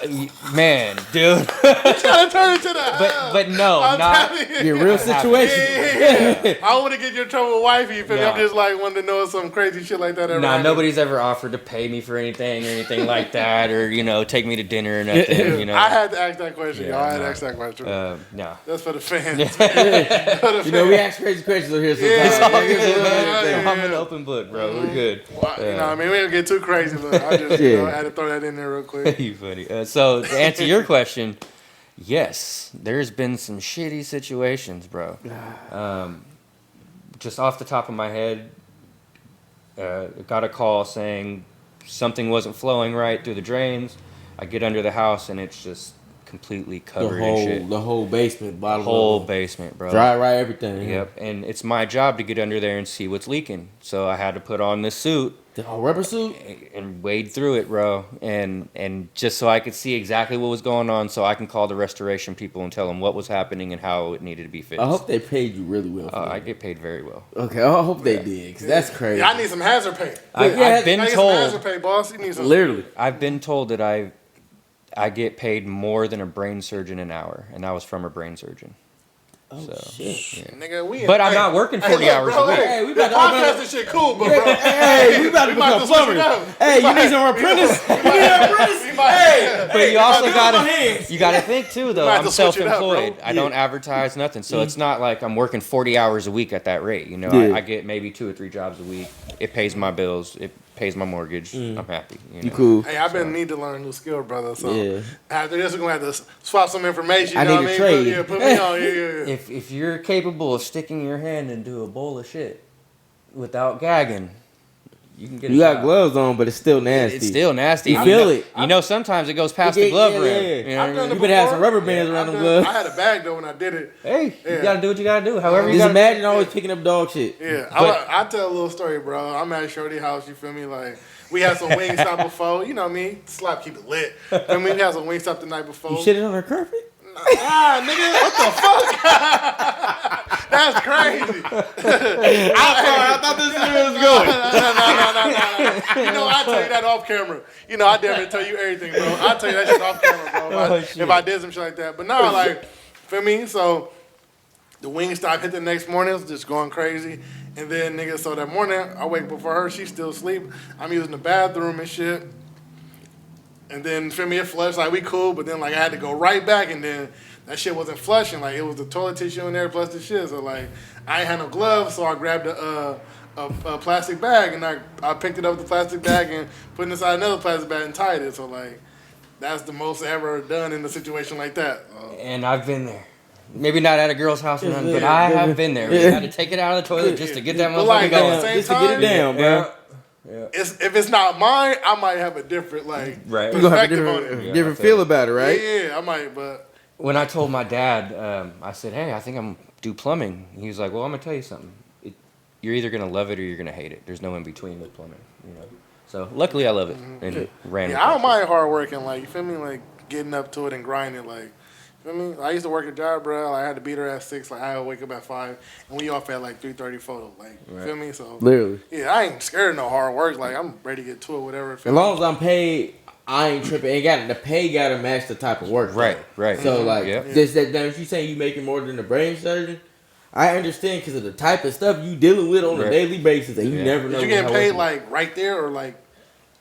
man, dude. She's trying to turn it to the hub. But no, not Your real situation. Yeah. I don't want to get you in trouble with wifey. You feel me? Nah. I'm just like wanting to know some crazy shit like that. Nah, nobody's ever offered to pay me for anything or anything like that, or take me to dinner or nothing. I had to ask that question, y'all. I had to nah. ask that question. No. That's for the fans. We ask crazy questions over here sometimes. It's all good, Yeah. man. I'm an open book, bro. We're good. Well, you know what I mean? We don't get too crazy, but I just had to throw that in there real quick. You funny. So to answer your question, yes, there's been some shitty situations, bro. Just off the top of my head, got a call saying something wasn't flowing right through the drains. I get under the house and it's just completely covered in shit. The whole basement, bottom whole basement, bro. Dry, right, everything. Yep, and it's my job to get under there and see what's leaking. So I had to put on this suit. The rubber suit? And wade through it, bro. And just so I could see exactly what was going on so I can call the restoration people and tell them what was happening and how it needed to be fixed. I hope they paid you really well for that. I get paid very well. Okay, I hope they did, because that's crazy. Yeah, I need some hazard pay. I've been told. Some hazard pay, boss. You need some. Literally. I've been told that I get paid more than a brain surgeon an hour, and that was from a brain surgeon. Shit. Yeah. Nigga, But I'm not working 40 hours a week. Hey, we about to podcast and shit cool, but bro. Hey, we about to become plumbers. Hey, you need some apprentice? You need an apprentice? Hey, but you also gotta think too though. I'm self-employed. Up, I don't advertise nothing, so it's not like I'm working 40 hours a week at that rate. You know, I get maybe 2 or 3 jobs a week. It pays my bills. It pays my mortgage. I'm happy. You know? Cool. Hey, I've been need to learn a new skill, brother. So after this, we're gonna have to swap some information. You know what I mean? Trade. Put me on. Yeah. If you're capable of sticking your hand into a bowl of shit without gagging, you can get. You got gloves on, but it's still nasty. It's still nasty. You feel it. You know, sometimes it goes past the glove rim. You know You better have some rubber bands around them gloves. I had a bag though when I did it. Hey, you gotta do what you gotta do. However you Just gotta. imagine always picking up dog shit. Yeah, I tell a little story, bro. I'm at Shorty house. You feel me? Like we had some Wingstop before. You know me, slap keep it lit. I mean, we had some Wingstop the night before. You shitted on her carpet? Nah, nigga, what the fuck? That's crazy. I thought this was going. No. You know, I tell you that off camera. You know, I damn tell you everything, bro. I tell you that shit off camera, bro. If I did some shit like that, but no, like, feel me? So the Wingstop hit the next morning, it was just going crazy. And then, nigga, so that morning, I wake before her, she's still asleep. I'm using the bathroom and shit. And then, feel me, it flushed, like, we cool, but then, like, I had to go right back, and then that shit wasn't flushing. Like, it was the toilet tissue in there plus the shit. So, like, I ain't had no gloves, so I grabbed a plastic bag, and I picked it up with the plastic bag and put it inside another plastic bag and tied it. So, like, that's the most I ever done in a situation like that. And I've been there. Maybe not at a girl's house or nothing, but I have been there. You had to take it out of the toilet just to get that motherfucker going. Just to get it down, bro. Yeah. If it's not mine, I might have a different perspective you have a on it. Different feel about it, right? Yeah, I might. But when I told my dad, I said, "Hey, I think I'm do plumbing." He was like, "Well, I'm gonna tell you something. You're either gonna love it or you're gonna hate it. There's no in between with plumbing, you know." So luckily, I love it and ran. Yeah, I don't mind hard working. Like, you feel me? Like getting up to it and grinding. Like, you feel me? I used to work a job, bro. Like, I had to beat her at 6. Like, I would wake up at 5, and we off at like 3:30 photo. Like, you feel me? So Literally. Yeah, I ain't scared of no hard work. Like, I'm ready to get to it, whatever. As long as I'm paid, I ain't tripping. The pay gotta match the type of work. Right. So like, if you saying you making more than a brain surgeon, I understand because of the type of stuff you dealing with on a daily basis, and you never know. Is you getting paid like right there, or like,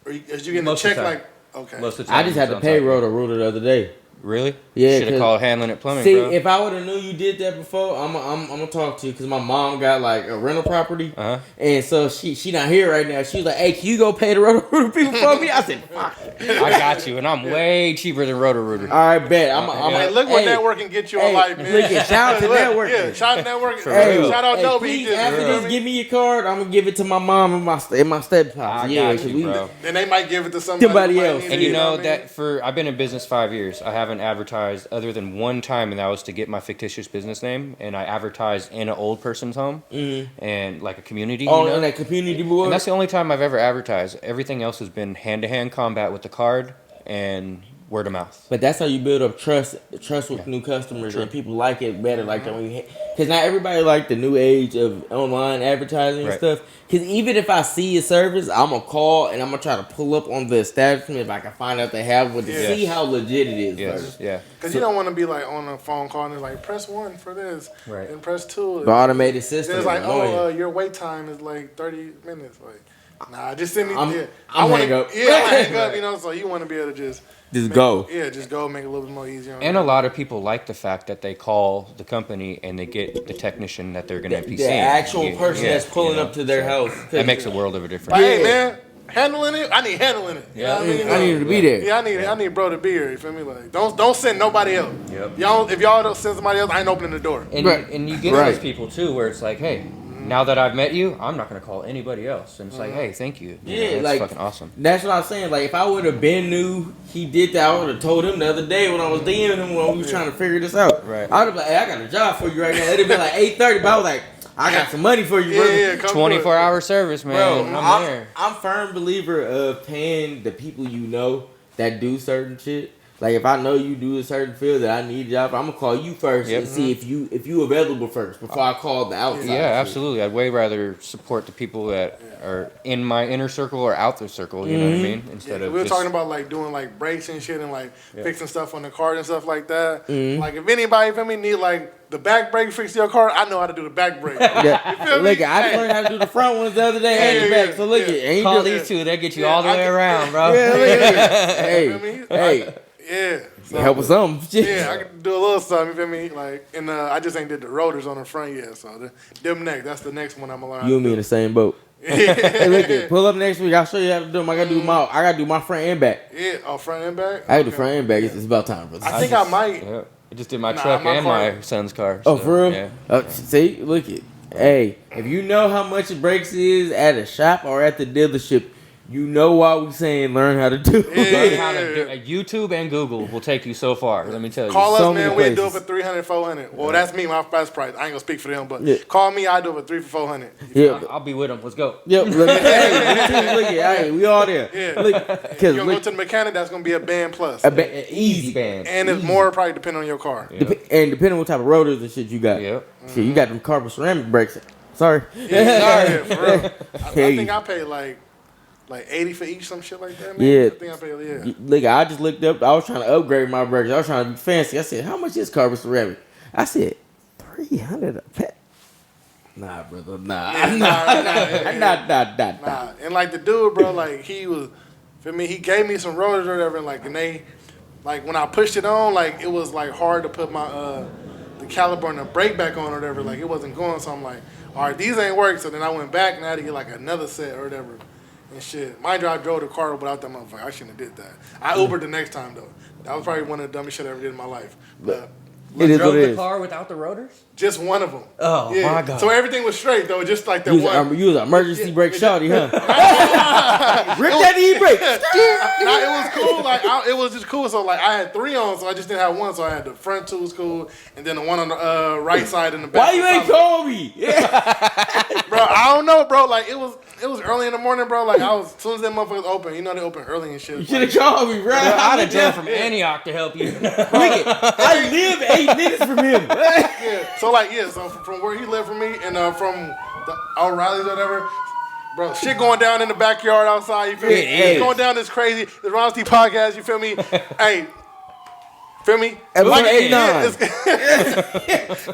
is you getting a check like? Okay. Most of the time, I just had to payroll the ruler the other day. Really? Yeah. Should have called Handlin at plumbing, see, bro. if I would have knew you did that before, I'm gonna talk to you because my mom got like a rental property, and so she not here right now. She was like, "Hey, can you go pay the Roto-Rooter people for me?" I said, "Fuck." I got you, and I'm way cheaper than Roto-Rooter. All right, bet. I'm like, look what networking get you in life, man. Look at shout out to networking. Yeah, shout out to networking. Hey, shout out Nobi. Please, after this, give me your card. I'm gonna give it to my mom and my step pops. I got you, bro. Then they might give it to somebody else. And you know that I've been in business 5 years. I haven't advertised other than one time, and that was to get my fictitious business name. And I advertised in an old person's home and like a community. Oh, on that community board. And that's the only time I've ever advertised. Everything else has been hand-to-hand combat with the card and word of mouth. But that's how you build up trust with new customers, and people like it better. Like that, because not everybody like the new age of online advertising and stuff. Because even if I see a service, I'm gonna call and I'm gonna try to pull up on the establishment if I can find out they have one to see how legit it is. Yes, yeah. Because you don't want to be like on a phone call and it's like press 1 for this, and press 2. The automated system. It's like, your wait time is like 30 minutes. Like, nah, just send me. I'm hang up. Yeah, I hang up. You know, so you want to be able to just go. Yeah, just go make it a little bit more easier. And a lot of people like the fact that they call the company and they get the technician that they're going to be seeing. The actual person that's pulling up to their house. That makes a world of a difference. But hey, man, handling it. I need handling it. Yeah, you know what I need to be there. Yeah, I need bro to be here. You feel me? Like, don't send nobody else. Yep. If y'all don't send somebody else, I ain't opening the door. And you get those people too, where it's like, hey, now that I've met you, I'm not going to call anybody else. And it's like, hey, thank you. Yeah, that's like, fucking awesome. That's what I was saying. Like, if I would have been new, he did that, I would have told him the other day when I was DMing him when we was trying to figure this out. Right. I would have been like, hey, I got a job for you right now. It'd have been like 8:30, but I was like, I got some money for you, brother. Yeah, 24-hour service, man. Bro, I'm there. I'm firm believer of paying the people you know that do certain shit. Like if I know you do a certain field that I need a job, I'm gonna call you first and see if you available first before I call the outside. Yeah, absolutely. I'd way rather support the people that are in my inner circle or out the circle. You know what I mean? Instead of we were talking about like doing like brakes and shit and like fixing stuff on the car and stuff like that. Like if anybody feel me need like the back brake fix your car, I know how to do the back brake. Yeah. You feel me? Look, I just learned how to do the front ones the other day and the back. So look, ain't call these two. They get you all the way around, bro. Hey. Yeah. So, help with something. Yeah, I can do a little something, you feel me? Like, and I just ain't did the rotors on the front yet, so them next, that's the next one I'm gonna learn. You and me in the same boat. Hey, look, pull up next week. I'll show you how to do them. I gotta do my front and back. Yeah, front and back. I gotta do front and back. It's about time, brother. I think I might. Yeah. I just did my truck and my son's car. Oh, so, for real? Yeah. See, look it. Hey, if you know how much it brakes is at a shop or at the dealership, you know why we saying learn how to do it. Learn how to do YouTube and Google will take you so far. Let me tell you. Call so us, man. many We do it places. for 300, 400. Well, that's me, my best price. I ain't gonna speak for them, but call me. I do it for 300 for 400. Yeah. I'll be with them. Let's go. Yep. Look, hey, look at, hey, we all there. Yeah. Look, You gonna go to the mechanic? That's gonna be a band plus, easy band, and it's more probably depending on your car. Yep. And depending on what type of rotors and shit you got. Yep. Shit, you got them carbon ceramic brakes. Sorry. Yeah, sorry, for real. I think I paid like 80 for each, some shit like that, man. Yeah. I think I paid, Look, I just looked up. I was trying to upgrade my brakes. I was trying to be fancy. I said, how much is carbon ceramic? I said, 300 a pack. Nah, brother. Nah. And like the dude, bro, like he was, for me, he gave me some rotors or whatever, and they, like when I pushed it on, like it was like hard to put my the caliper and the brake back on or whatever, like it wasn't going. So I'm like, all right, these ain't working. So then I went back and I had to get like another set or whatever. And shit, mind you, I drove the car without that motherfucker. I shouldn't have did that. I Ubered the next time though. That was probably one of the dumbest shit I ever did in my life. But it is Drove what it the is. car without the rotors? just one of them. Oh, my God. So everything was straight though, just like that You one. was an emergency brake shorty, huh? Rip that e-brake. Nah, it was cool. Like it was just cool. So like I had 3 on, so I just didn't have one. So I had the front two was cool, and then the one on the right side and the back. Why you ain't call me? Bro, I don't know, bro. Like it was early in the morning, bro. Like as soon as that motherfuckers open, you know they open early and shit. You should have called me, bro. I'd have drove from Antioch to help you. I live 8 minutes from him. Yeah. So like so from where he lived from me and from the O'Reilly's or whatever. Bro, shit going down in the backyard outside, you feel me? It's going down this crazy. The Ron Steve podcast, you feel me? Hey, feel me? Episode 89.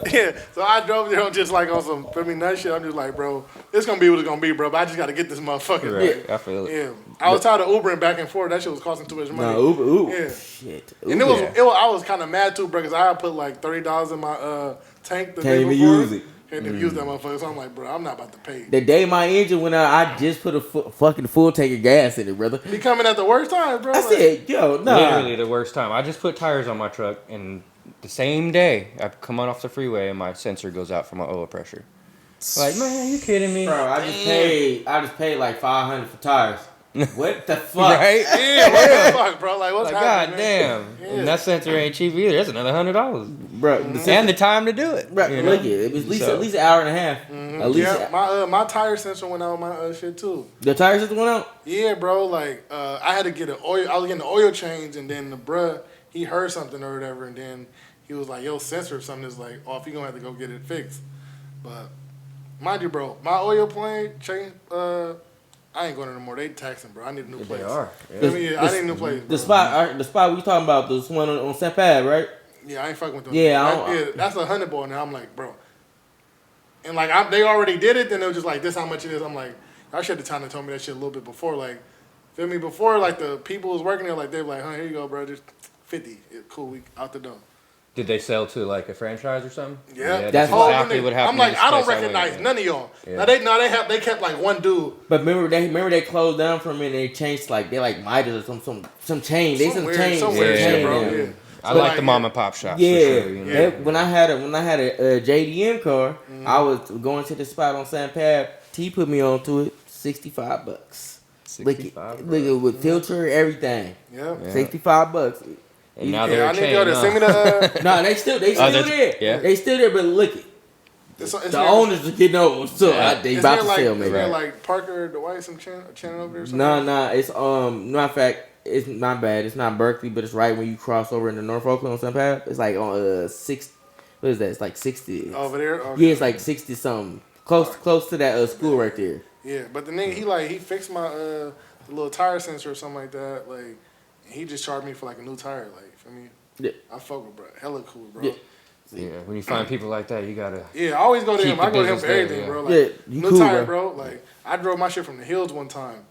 Yeah, so I drove there just like on some, feel me, nut shit. I'm just like, bro, it's gonna be what it's gonna be, bro. But I just gotta get this motherfucker. Right, I feel it. Yeah, I was tired of Ubering back and forth. That shit was costing too much money. No, Uber. Yeah. Shit. And Uber. I was kind of mad too, bro, because I had put like $30 in my tank the day Can't even before. use it. Can't even use that motherfucker. So I'm like, bro, I'm not about to pay. The day my engine went out, I just put a fucking full tank of gas in it, brother. Be coming at the worst time, bro. I said, yo, nah. Literally the worst time. I just put tires on my truck, and the same day I come on off the freeway, and my sensor goes out for my oil pressure. Like, man, you kidding me? Bro, I just paid like $500 for tires. What the fuck? Right? Yeah, what the fuck, bro? Like, what's Like, happening, god man? damn. And that sensor ain't cheap either. That's another $100. Bro, And the time to do it. bro, you know? look it was at least an hour and a half. At least My tire sensor went out on my shit too. the tire system went out. Yeah, bro. Like I had to get an oil. I was getting the oil change, and then the bruh he heard something or whatever, and then he was like, "Yo, sensor or something is like off. You gonna have to go get it fixed." But mind you, bro, my oil change. I ain't going anymore. They taxing, bro. I need a new place. They are. I need a new place. The spot we talking about, this one on St. Pab, right? Yeah, I ain't fucking with them. Yeah, that's $100 ball now. I'm like, bro. And like they already did it, then they was just like, this how much it is. I'm like, I should have time to tell me that shit a little bit before. Like, feel me? Before like the people was working there, like they were like, here you go, bro, just 50. Cool, we out the door. Did they sell to like a franchise or something? Yeah, that's whole exactly what happened. I'm like, in this I don't place recognize went. none of y'all. Yeah. Now they kept like one dude. But remember they closed down for a minute. They changed like they like Midas or some chain. They some chain. Some weird shit, bro. Yeah. Yeah. I like the mom and pop shops. Yeah, for sure, you know? When I had a JDM car, I was going to the spot on St. Pab. T put me on to it, $65. Look it with filter, everything. Yeah. $65. And now they're I need y'all to send me the. No, they still there. Yeah. They still there, but look it. The owners are getting old, so they about to sell me. Is there like Parker Dwight some channel over there? Nah. It's matter of fact, it's not bad. It's not Berkeley, but it's right when you cross over into North Oakland on Sun Path. It's like on 6. What is that? It's like 60. Over there. Okay. Yeah, it's like 60 something. Close to that school right there. Yeah, but the nigga he fixed my little tire sensor or something like that. Like, he just charged me for like a new tire. Like, for me, Yeah. I fuck with bro. Hella cool, bro. Yeah. Yeah, when you find people like that, you gotta. Yeah, I always go to keep him. I go to him business for there, everything, yeah. bro. Like, Yeah, you new cool, tire, bro. bro. Like, I drove my shit from the hills one time.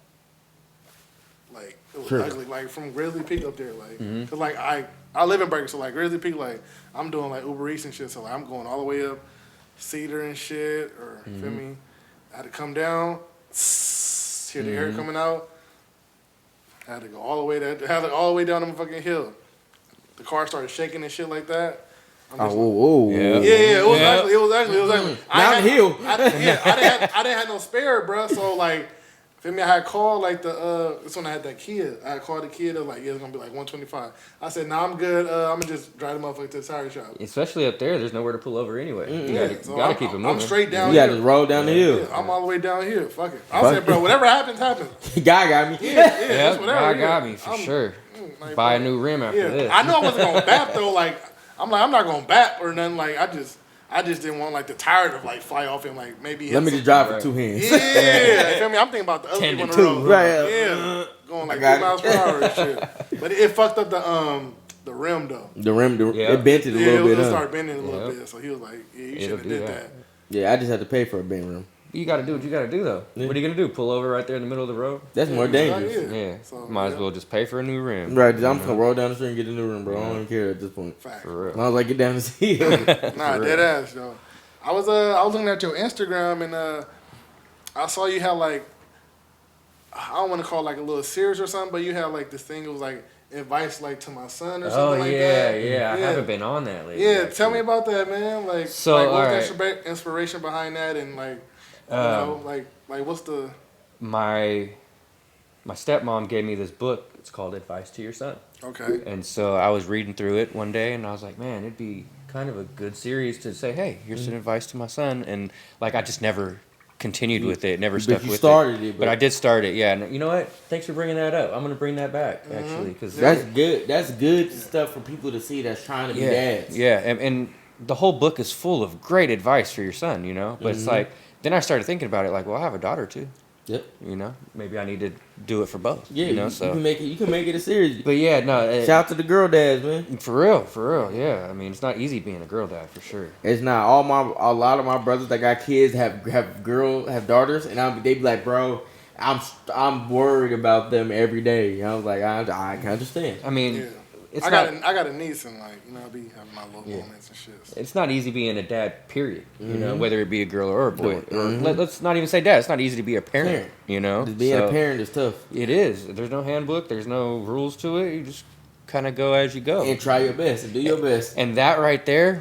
Like, it was Sure. ugly. Like, from Grizzly Peak up there. Like, cause like I live in Berkeley, so like Grizzly Peak, like I'm doing like Uber Eats and shit. So like I'm going all the way up Cedar and shit, or feel me. I had to come down, hear the air coming out. I had to go all the way down the fucking hill. The car started shaking and shit like that. I'm just Whoa. Yeah. yeah, it was actually. Down the hill. I didn't have no spare, bro. So like, feel me? I had called like that's when I had that kid. I had called the kid. I was like, yeah, it's gonna be like 125. I said, nah, I'm good. I'm gonna just drive the motherfucker to the tire shop. Especially up there, there's nowhere to pull over anyway. You So gotta keep it moving. I'm straight down You here. got to roll down the hill. Yeah, I'm all the way down here. Fuck it. I said, bro, whatever happens, happens. Guy got me. Yeah, Yeah, it's whatever. I yeah. got me for sure. Like, Buy a bro, new rim after Yeah, this. I know I wasn't gonna bap though. Like, I'm not gonna bap or nothing. Like, I just didn't want like the tire to like fly off and like maybe. Let me just drive with 2 hands. Yeah, you feel me? I'm thinking about the other 10 people to on the 2. road. Right. Yeah, going like 3 got it. miles per hour and shit. But it fucked up the rim though. The rim, Yeah. it bent it a Yeah, little it bit. started bending a little Yeah. bit. So he was like, yeah, you It'll should have do did that. that. Yeah, I just had to pay for a bent rim. You gotta do what you gotta do though. Yeah. What are you gonna do? Pull over right there in the middle of the road? That's more dangerous. Yeah. So, Might as yeah. well just pay for a new rim. Right, I'm just gonna roll down the street and get a new rim, bro. I don't even care at this point. Fact. For real. As long as I get down this hill. Nah, dead ass, yo. I was looking at your Instagram and I saw you had like, I don't want to call it like a little series or something, but you had like this thing. It was like advice like to my son or something like that. Yeah. I haven't been on that lately. Yeah, actually. tell me about that, man. Like, So, like what's all the inspiration behind that, and like, you know, like what's the? My stepmom gave me this book. It's called Advice to Your Son. Okay. And so I was reading through it one day, and I was like, man, it'd be kind of a good series to say, hey, here's some advice to my son. And like, I just never continued with it, never stuck you with started it. it, But I did start it, yeah. And you know what? Thanks for bringing that up. I'm gonna bring that back actually, because That's good. That's good stuff for people to see that's trying to be dads. Yeah, and the whole book is full of great advice for your son, you know. But it's like, then I started thinking about it, like, well, I have a daughter too. Yep. You know, maybe I need to do it for both. Yeah, you know, you can make it a series. But yeah, no. Shout out to the girl dads, man. For real, yeah. I mean, it's not easy being a girl dad for sure. It's not a lot of my brothers that got kids have daughters, and they be like, bro, I'm worried about them every day. I was like, I can understand. I mean, Yeah. it's I not. got a niece and like, you know, I be having my little moments and shit. So. It's not easy being a dad. Period. You know, whether it be a girl or a boy. Or let's not even say dad. It's not easy to be a parent. You know, Just being a parent is tough. It is. There's no handbook. There's no rules to it. You just kind of go as you go. And try your best and do your best. And that right there,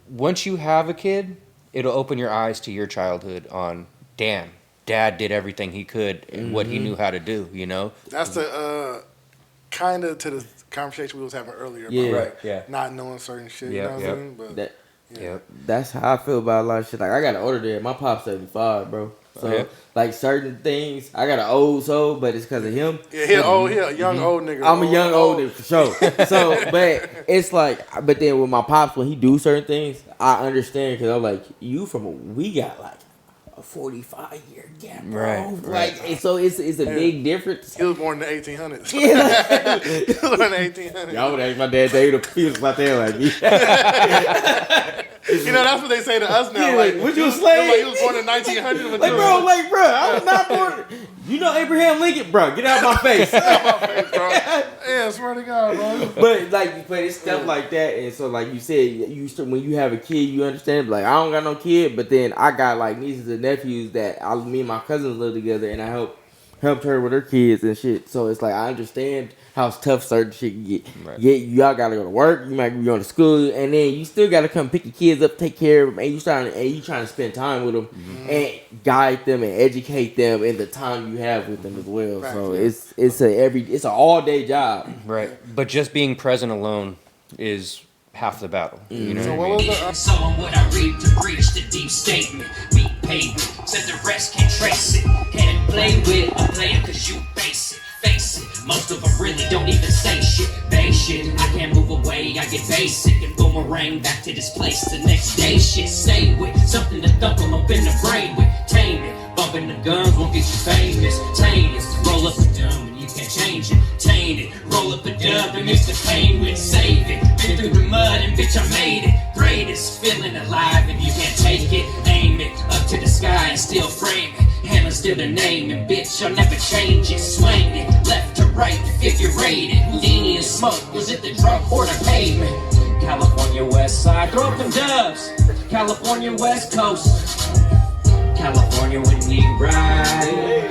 once you have a kid, it'll open your eyes to your childhood on, damn, dad did everything he could and what he knew how to do, you know? That's the kind of to the conversation we was having earlier Yeah. about Right, yeah. not knowing certain shit. You Yep, know what I mean? But Yep. That's how I feel about a lot of shit. Like, I got an older dad. My pop's 75, bro. So, Okay. like, certain things, I got an old soul, but it's because of him. yeah, he a young old nigga. I'm a young old nigga for sure. So, but it's like, but then with my pops, when he do certain things, I understand because I'm like, we got like a 45-year gap, bro. Right. Like, and so it's a big difference. He was born in the 1800s. Yeah. He was born in the 1800s. Y'all would ask my dad, they would feel like that, like me. You know, that's what they say to us now. Yeah, like, was you a he slave? was born in 1900. Like, bro, I was not born. You know Abraham Lincoln, bro. Get out of my face. bro. Yeah, swear to God, bro. But it's stuff like that, and so like you said, when you have a kid, you understand. Like, I don't got no kid, but then I got like nieces and nephews that me and my cousins live together, and I helped her with her kids and shit. So it's like I understand how tough certain shit can get. Right. Yeah, y'all gotta go to work. You might be going to school, and then you still gotta come pick your kids up, take care of them, and you trying to spend time with them and guide them and educate them in the time you have with them as well. Right. So it's an all day job. Right. But just being present alone is half the battle. You know So what I what mean? was the Someone what I read to breach the deep statement. Beat pavement, said the rest can't trace it. Can't play with a player cause you face it. Most of them really don't even say shit. Base shit, I can't move away, I get basic. And boomerang back to this place the next day. Shit, stay with something to thump them up in the brain with. Tame it, bumping the guns won't get you famous. Tame it, roll up a dumb and you can't change it. Taint it, roll up a dub and mix the pain with. Save it, been through the mud and bitch I made it. Greatest feeling alive and you can't take it. Aim it, up to the sky and still frame it. Handlin's still the name and bitch I'll never change it. Swing it, left to right, figure rated. Houdini and smoke, was it the drug or the pavement? California west side, throw up them dubs. California west coast. California when we ride.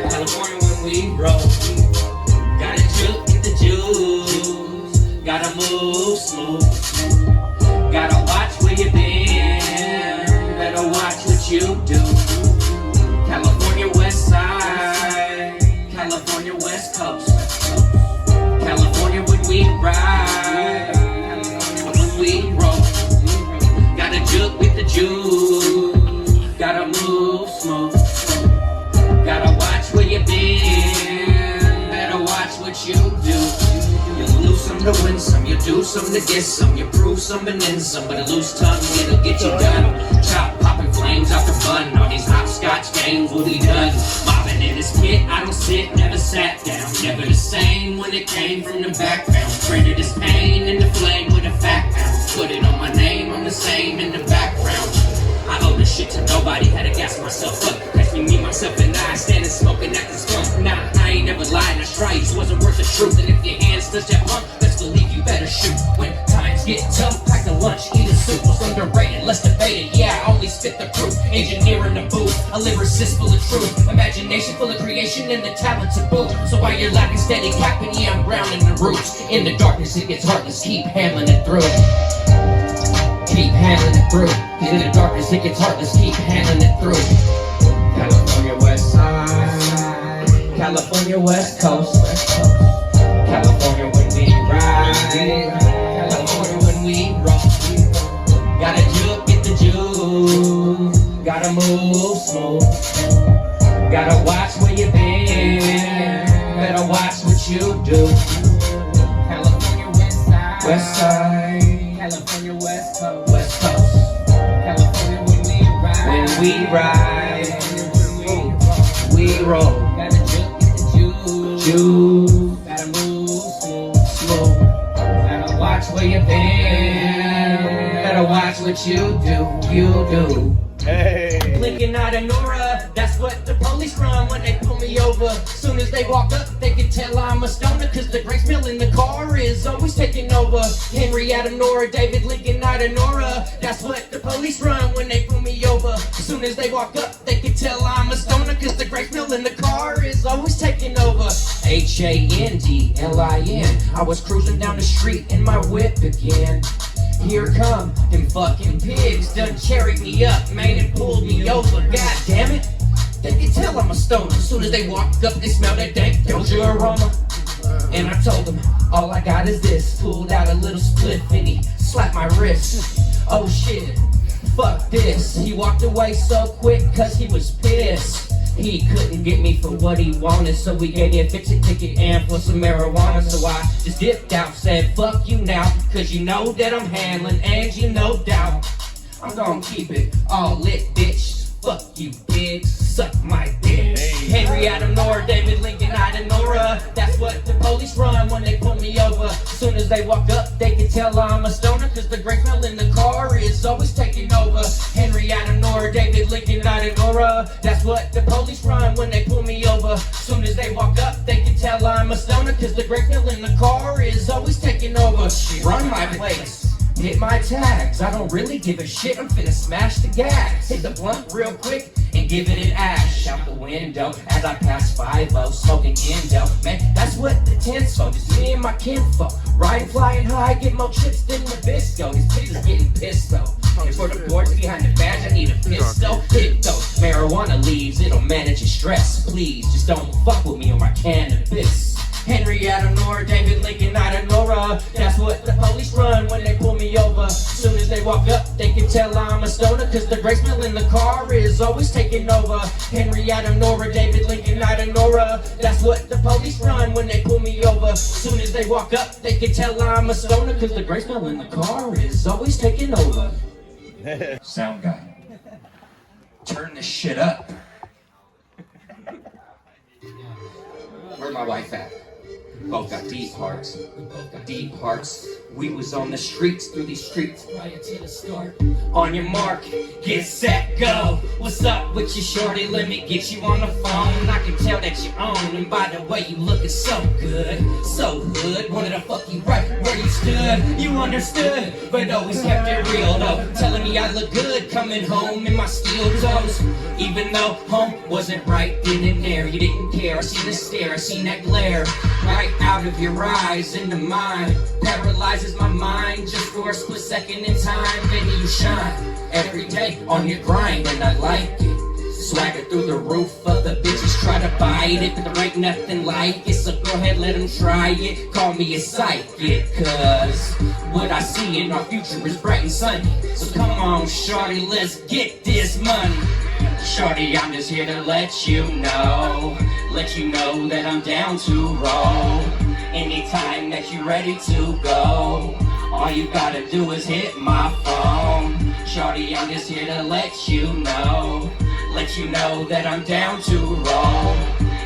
California when we roll. Gotta juke, get the juice. Gotta move smooth. Gotta watch where you been. Better watch what you do. California west side. California west coast. California when we ride. When we roll. Gotta juke with the juice. Gotta move smooth. Gotta watch where you been. Better watch what you do. You'll lose some to win some. You do some to get some. You prove some and then some. But a loose tongue, it'll get you done. Chop popping flames out the bun. All these hopscotch games will be done. Mobbing in this pit, I don't sit, never sat down. Never the same when it came from the background. Printed this pain in the flame with a fact pound. Put it on my name, I'm the same in the background. I owe this shit to nobody, had to gas myself up. Catch me, myself, and I standing smoking at this skunk. Nah, I ain't never lied, I stripes wasn't worth the truth. And if your hands touch that pump, best believe you better shoot. When times get tough, pack the lunch, eat a soup. What's underrated, let's debate it. Yeah, I only spit the proof. Engineering the booth, a lyricist full of truth. Imagination full of creation and the talent to boot. So while you're lacking steady capping, yeah, I'm grounding the roots. In the darkness, it gets heartless, keep handling it through. Keep handling it through. Cause in the darkness it gets heartless, keep handling it through. California west side. California west coast. California when we ride. California when we roll. Gotta juke, get the juice. Gotta move smooth. Gotta watch where you been. Better watch what you do. California west side. West side. California west coast. West coast. California when we ride. When we ride. We roll. Gotta juke, get the juice. Juice. Gotta move smooth. Gotta watch where you been. Better watch what you do. You do. Hey. Blinking out of Nora, that's what the police run when they pull me over. Soon as they walk up, they can tell I'm a stoner. Cause the great smell in the car is always taking over. Henry out of Nora, David Lincoln out of Nora. That's what the police run when they pull me over. Soon as they walk up, they can tell I'm a stoner. Cause the great smell in the car is always taking over. Handlin. I was cruising down the street in my whip again. Here come them fucking pigs, done cherried me up, man, and pulled me over. God damn it, they can tell I'm a stoner. As soon as they walk up, they smell that dank Doja aroma. And I told them, all I got is this. Pulled out a little spliff and he slapped my wrist. Oh shit, fuck this. He walked away so quick cause he was pissed. He couldn't get me for what he wanted, so we gave him a fix-it ticket and for some marijuana. So I just dipped out, said fuck you now, cause you know that I'm handling and you no doubt I'm gonna keep it all lit, bitch. Fuck you, pigs, suck my dick. Henry out of Nora, David Lincoln out of Nora. That's what the police run when they pull me over. As soon as they walk up, they can tell I'm a stoner. Cause the great smell in the car is always taking over. Henry out of Nora, David Lincoln out of Nora. That's what the police run when they pull me over. As soon as they walk up, they can tell I'm a stoner. Cause the great smell in the car is always taking over. Run my place. Hit my tags, I don't really give a shit, I'm finna smash the gas. Hit the blunt real quick and give it an ash out the window as I pass 5-0, smoking Indo. Man, that's what the tent's for, just me and my kinfolk. Riding flying high, get more chips than Nabisco. These kids is getting pissed though. And for the boards behind the badge, I need a pistol. Hit those marijuana leaves, it'll manage your stress. Please, just don't fuck with me or my cannabis. Henry out of Nora, David Lincoln out of Nora. That's what the police run when they pull me over. Soon as they walk up, they can tell I'm a stoner, cause the gray smell in the car is always taking over. Henry out of Nora, David Lincoln out of Nora. That's what the police run when they pull me over. Soon as they walk up, they can tell I'm a stoner, cause the gray smell in the car is always taking over. Sound guy, turn this shit up. Where my wife at? Both got deep hearts. We both got deep hearts. We was on the streets, through these streets, right to the start. On your mark, get set, go. What's up with you, shorty? Let me get you on the phone. I can tell that you're on, and by the way, you looking so good, so good. Wanted to fuck you right where you stood. You understood, but always kept it real though. Telling me I look good, coming home in my steel toes. Even though home wasn't right then and there, you didn't care. I seen the stare, I seen that glare, right out of your eyes into mine. Paralyzes my mind just for a split second in time. Baby, you shine every day on your grind, and I like it. Swagger through the roof of the bitches try to bite it, but there ain't nothing like it, so go ahead, let them try it. Call me a psychic, cause what I see in our future is bright and sunny. So come on, shorty, let's get this money. Shorty, I'm just here to let you know that I'm down to roll. Anytime that you're ready to go, all you gotta do is hit my phone. Shorty, I'm just here to let you know that I'm down to roll.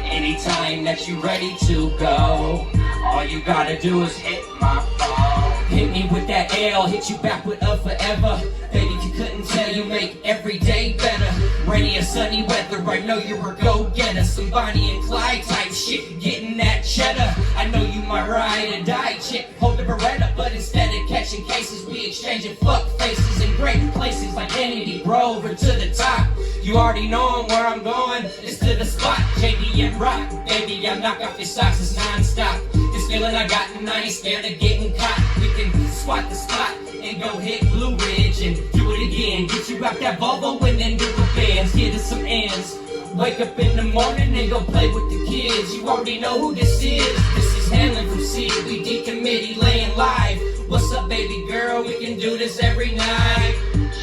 Anytime that you're ready to go, all you gotta do is hit my phone. Hit me with that L, hit you back with a forever. Baby, if you couldn't tell, you make every day better. Rainy or sunny weather, I know you're a go-getter. Some Bonnie and Clyde type shit, getting that cheddar. I know you my ride or die chick, hold the Beretta. But instead of catching cases, we exchanging fuck faces in great places like Kennedy Grove or to the top. You already know where I'm going, it's to the spot. JDM rock, baby, I knock off your socks, it's non-stop. This feeling I got and I ain't scared of getting caught. We can swat the spot and go hit Blue Ridge and do it again. Get you out that Volvo and then do the bands, get to some ends. Wake up in the morning and go play with the kids. You already know who this is. This is Handlin from CBD Committee laying live. What's up, baby girl? We can do this every night.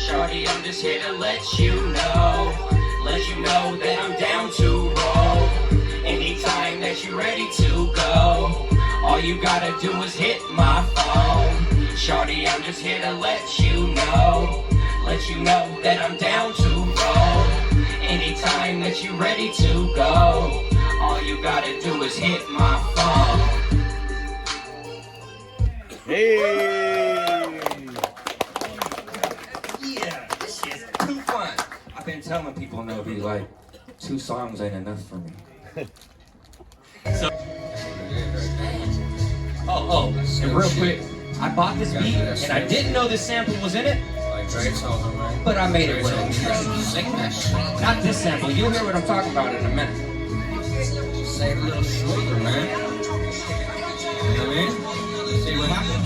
Shorty, I'm just here to let you know that I'm down to roll. Anytime that you're ready to go, all you gotta do is hit my phone. Shorty, I'm just here to let you know that I'm down to roll. Anytime that you're ready to go, all you gotta do is hit my phone. Hey! Yeah, this shit's too fun. I've been telling people no, be like, 2 songs ain't enough for me. So, and real quick, I bought this beat and I didn't know this sample was in it, but I made it with it. Not this sample, you'll hear what I'm talking about in a minute. Say it a little smoother, man. You know what I mean? See what happens?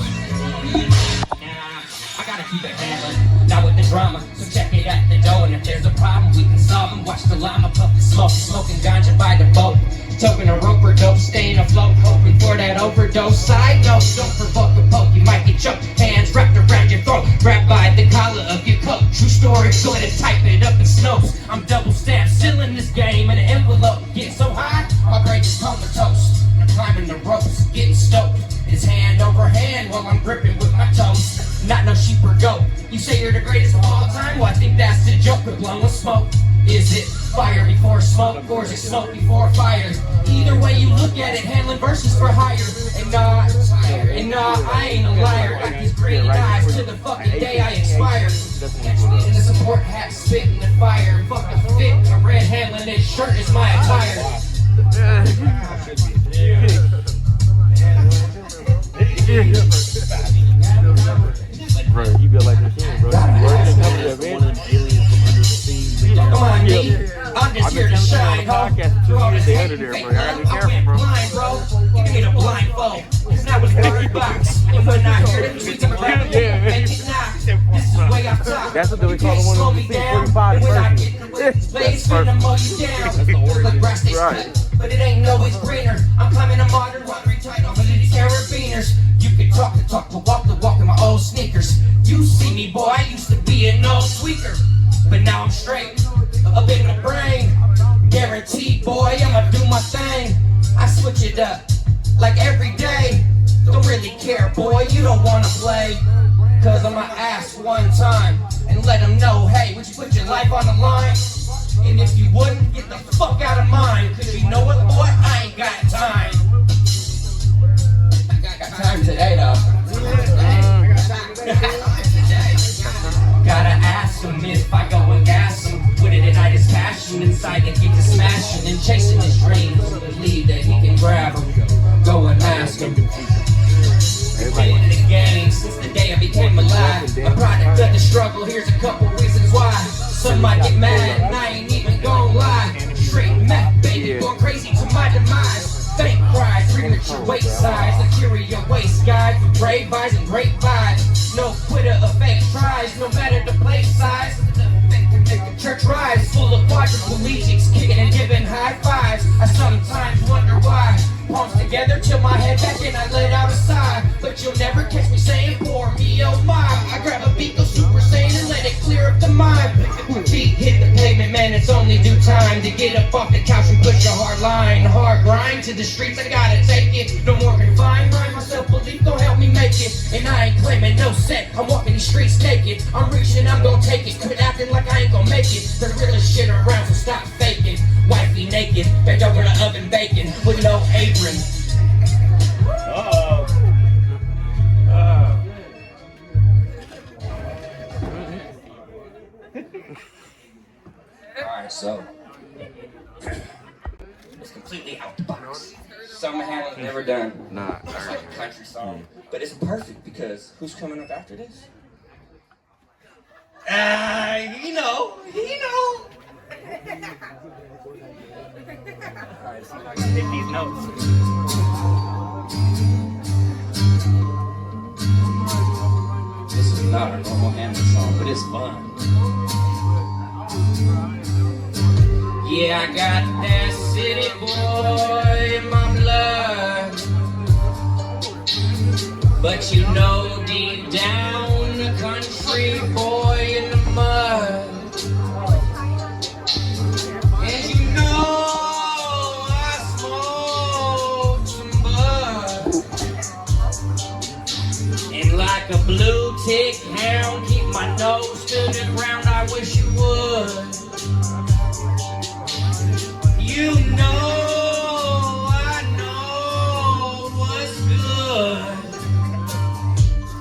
Nah, I gotta keep it handling. Not with the drama, so check it at the door. And if there's a problem, we can solve them. Watch the llama puff the smoke, smoking ganja by the boat. Token a rope or dope, staying afloat, hoping for that overdose. Side note, don't provoke a poke, you might get choked. Hands wrapped around your throat, grabbed by the collar of your coat. True story, go ahead and type it up in Snopes. I'm double stamped, still in this game in an envelope. Getting so high, my brain is comatose. I'm climbing the ropes, getting stoked. It's hand over hand while I'm gripping with my toes. Not no sheep or goat. You say you're the greatest of all time? Well, I think that's the joke with blowing smoke. Is it fire before smoke, or is it smoke before fire? Either way you look at it, Handlin versus for hire. And nah, I ain't a liar. Got these green eyes to the fucking day I expire. Catch me in the support hat, spitting the fire. Fuck the fit, a red Handlin, this shirt is my attire. Bro, you built like a machine, bro. One of them aliens from under the sea. Come on, nigga. I'm just here to shine, ho. Through all this hate and fake love, I went blind, bro. Give me the blindfold. Cause now it's black box. And when I hear the tweets, I'm rapping, make it knock. This is the way I talk. That's what we call the one of the C45 and when I get the way space, finna mow you down. Like grass they split, but it ain't always greener. I'm climbing a modern walk. tight off of these carabiners. You can talk the talk, but walk the walk in my old sneakers. You see me, boy, I used to be an old squeaker, but now I'm straight, up in the brain. Guaranteed, boy, I'ma do my thing. I switch it up, like every day. Don't really care, boy, you don't wanna play. Cause I'ma ask one time, and let them know, hey, would you put your life on the line? And if you wouldn't, get the fuck out of mine. Cause you know what, boy, I ain't got time. I got time today, though. Gotta ask him if I go and gas him. With it tonight is passion inside to get to smashing and chasing his dreams. Believe that he can grab him. Go and ask him. Been in the game since the day I became alive. A product of the struggle, here's a couple reasons why. Some might get mad and I ain't even gon' lie. Straight meth, baby, going crazy to my demise. Fake cries, premature waist size, inferior waist guide for brave eyes and great vibes. No quitter or fake tries, no matter the place size. Church rise, full of quadriplegics, kicking and giving high fives. I sometimes wonder why. Palms together till my head back and I let out a sigh. But you'll never catch me saying, pour me oh my. I grab a beat, go super saiyan and let it clear up the mind. Feet hit the pavement, man, it's only due time to get up off the couch and push a hard line. Hard grind to the streets, I gotta take it. No more confined, grind myself belief, don't help me make it. And I ain't claiming no set, I'm walking these streets naked. I'm reaching, I'm gonna take it. Quit acting like I ain't gonna make it. The realest shit around, so stop faking. Wifey naked, bent over the oven bacon with no apron. Alright, so it's completely out the box. Something Handlin's never done. Nah. It's like a country song. But it's perfect because who's coming up after this? You know. Alright, so I gotta take these notes. This is not a normal Handlin song, but it's fun. Yeah, I got that city boy in my blood, but you know deep down the country boy in the mud. And you know I smoke some bud. And like a blue tick hound, keep my nose to the ground, I wish you would. You know I know what's good.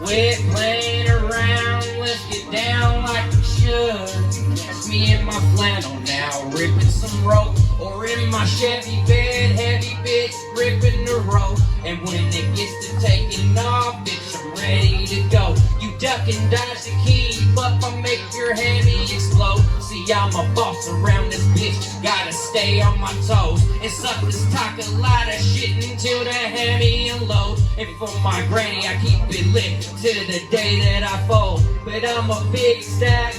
Quit playing around, let's get down like we should. Catch me in my flannel now, ripping some rope, or in my Chevy bed, heavy bitch gripping the rope. And when it gets to taking off, bitch, I'm ready to go. You duck and dodge to keep up, I make your Hemi explode. See, I'm a boss around this bitch, gotta stay on my toes. And suckers talk a lot of shit until the Hemi unload. And for my granny, I keep it lit till the day that I fold. But I'm a big stack,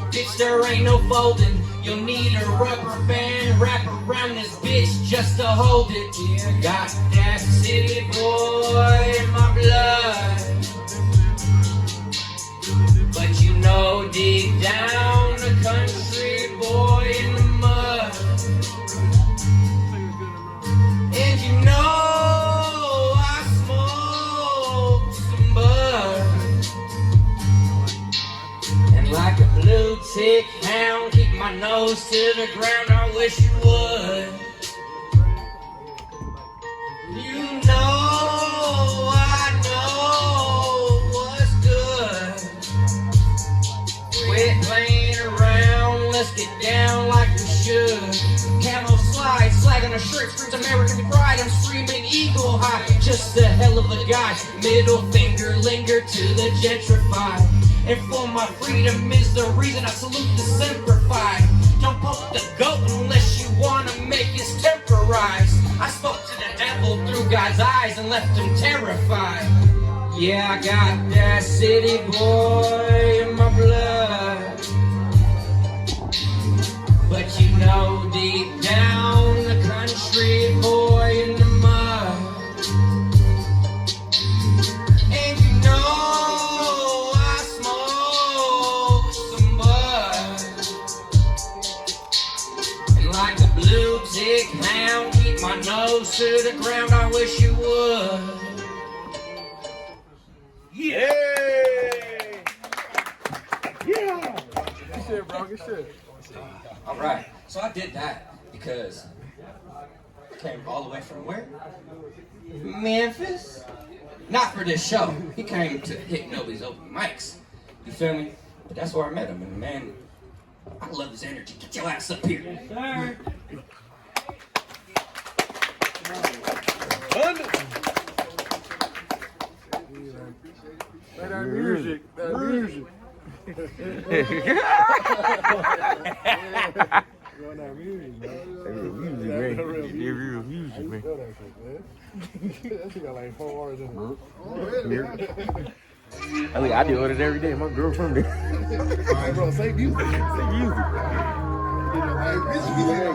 bitch, there ain't no folding. You'll need a rubber band wrap around this bitch just to hold it. Yeah, got that city boy in my blood, but you know deep down the country boy in the mud. And you know I smoke some bud. And like a blue tick hound, keep my nose to the ground, I wish you would. You know I know what's good. Quit playing around, let's get down like we should. Camo slide, slag on a shirt, screams American pride. I'm screaming eagle high, just a hell of a guy. Middle finger linger to the gentrified. And for my freedom is the reason I salute the simplified. Don't poke the goat unless you wanna make his temporize. I spoke to the devil through God's eyes and left him terrified. Yeah, I got that city boy in my blood, but you know deep down the country boy in the mud. nose to the ground, I wish you would. Yeah. Yeah. Good shit, bro. Good shit. All right, so I did that because I came all the way from where? Memphis? Not for this show. He came to hit nobody's open mics. You feel me? But that's where I met him, and man, I love his energy. Get your ass up here. Sir. That music. That music. That music, man. Real music, man. That shit got like 4 hours in it. I mean, I do it every day. My girl from there. Alright, bro, say music. Say music.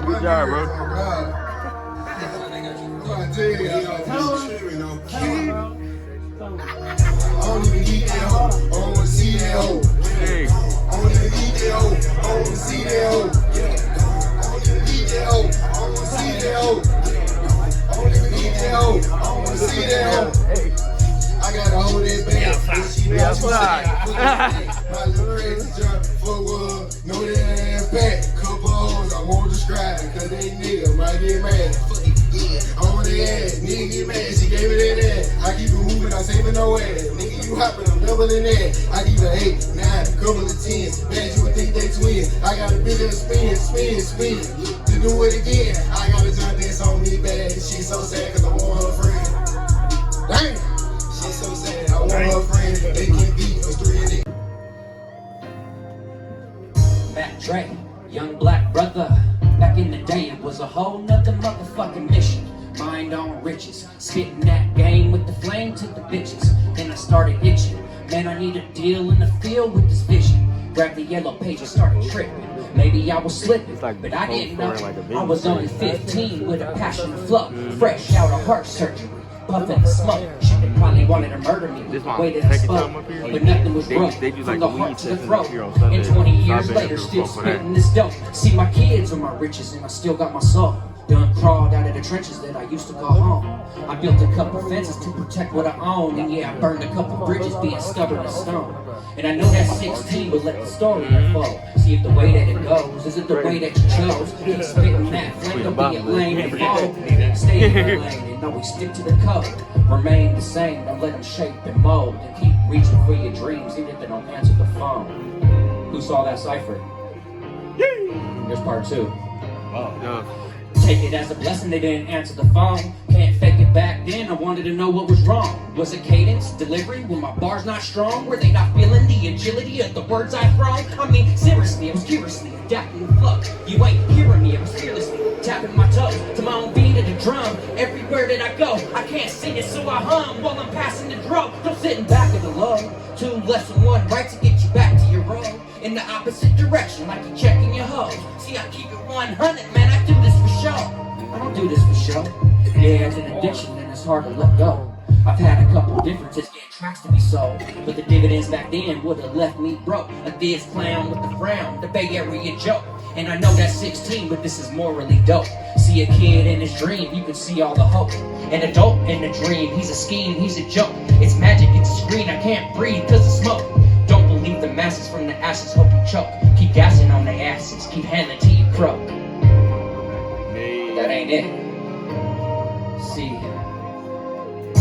Good job, bro. I don't even need that hoe. I don't wanna see that hoe. Hey. I don't even need that hoe. I don't wanna see that hoe. I don't even need that hoe. I don't wanna see that hoe. I don't even need that hoe. I don't wanna see that hoe. I gotta hold that back. We outside. My little crazy jump forward. Know that I ain't back. Couple hoes I won't describe. Cause they nigga might get mad. On the ass, nigga get mad, she gave it that ass. I keep it moving, I saving no ass. Nigga, you hopping, I'm doubling that. I keep an 8, 9, couple of 10s. Man, you would think they twins. I got a bit of spin. To do it again, I got a jump dance on me bad. She so sad cause I want her friend. Damn! She so sad, I want her friend. They can't beat us 3 and 8. Matt Dre, young black brother. Back in the day, it was a whole nother motherfucking mission. Mind on riches, spitting that game with the flame to the bitches. Then I started itching. Man, I need a deal in the field with this vision. Grabbed the yellow page and started tripping. Maybe I was slipping, but I didn't know. I was only 15 with a passion to flow. Fresh out of heart surgery, puffing the smoke. Shit, they probably wanted to murder me with the way that I spoke. But nothing was wrong, from the heart to the throat. And 20 years later, still spitting this dope. See, my kids are my riches and I still got my soul. Done crawled out of the trenches that I used to call home. I built a couple fences to protect what I own. And yeah, I burned a couple bridges being stubborn as stone. And I know that 16 will let the story unfold. See if the way that it goes, is it the way that you chose? Keep spitting that flame, don't be a lame and fall. Stay in your lane and always stick to the code. Remain the same, don't let them shape and mold. And keep reaching for your dreams, even if they don't answer the phone. Who saw that cipher? Here's part 2. Take it as a blessing they didn't answer the phone. Can't fake it back then, I wanted to know what was wrong. Was it cadence, delivery, were my bars not strong? Were they not feeling the agility of the words I thrown? I mean, seriously, I was curiously adapting the flow. You ain't hearing me, I was fearlessly tapping my toes to my own beat of the drum. Everywhere that I go, I can't sing it, so I hum while I'm passing the drum. Don't sitting back in the low. 2 left and 1 right to get you back to your row. In the opposite direction, like you're checking your hoe. See, I keep it 100, man, I do this for show. I don't do this for show. Yeah, it's an addiction and it's hard to let go. I've had a couple differences getting tracks to be sold, but the dividends back then would have left me broke. A Diz clown with the frown, the Bay Area joke. And I know that's 16, but this is morally dope. See a kid in his dream, you can see all the hope. An adult in the dream, he's a scheme, he's a joke. It's magic, it's a screen, I can't breathe cause of smoke. Don't believe the masses from the ashes, hope you choke. Keep gassing on the asses, keep handling till you croak. That ain't it. See,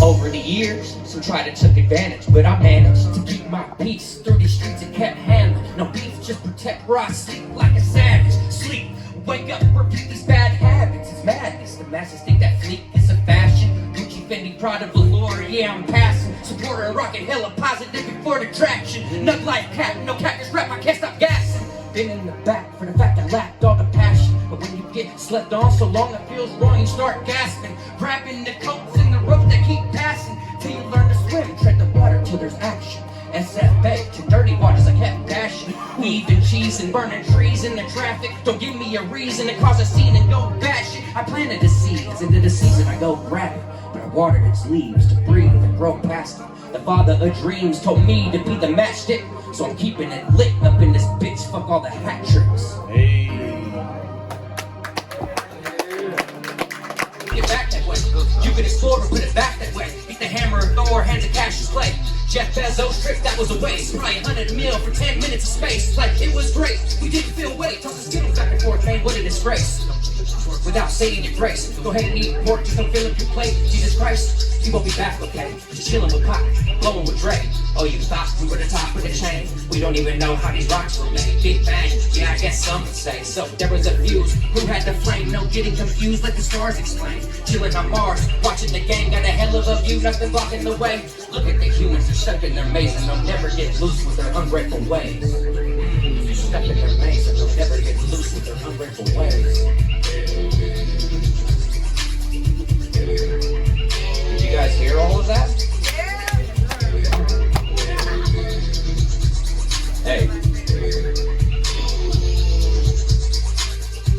over the years, some tried to took advantage, but I managed to keep my peace through these streets and kept handling. No beef, just protect where I sleep like a savage. Sleep, wake up, repeat these bad habits. It's madness. The masses think that fleek is a fashion. Gucci, Fendi, Prada, velour, yeah, I'm passing. Supporter, rockin', hella positive before the traction. Nut life cap, no cactus rap, I can't stop gassing. Been in the back for the fact I lacked all the passion. But when you get slept on so long it feels wrong, you start gasping. Grabbing the coats and the ropes that keep passing. Till you learn to swim, tread the water till there's action. SFA to dirty waters I kept dashing. Weaving cheese and burning trees in the traffic. Don't give me a reason to cause a scene and go bashing. I planted the seeds, into the season I go grab it. But I watered its leaves to breathe and grow past it. The father of dreams told me to be the matchstick. So I'm keeping it lit up in this bitch, fuck all the hat tricks. Hey. Get back can explore or put it back that way. Beat the hammer of Thor, hands of Cassius Clay. Jeff Bezos' trip, that was a waste. Probably 100 mil for 10 minutes of space. Like, it was great. We didn't feel weight. Toss the skittles back and forth, man. What a disgrace. Without saying your grace, go ahead and eat pork, just don't fill up your plate. Jesus Christ, you won't be back, okay? Just chilling with Pop, blowing with Dre. Oh, you thought we were the top of the chain? We don't even know how these rocks were made. Big Bang, yeah, I guess some would say. So there was a fuse. Who had the flame? No getting confused, let the stars explain. Chilling on Mars, watching the gang, got a hell of a view, nothing blocking the way. Look at the humans, they're stuck in their maze and they'll never get loose with their ungrateful ways. Stuck in their maze and they'll never get loose with their ungrateful ways. Did you guys hear all of that? Hey.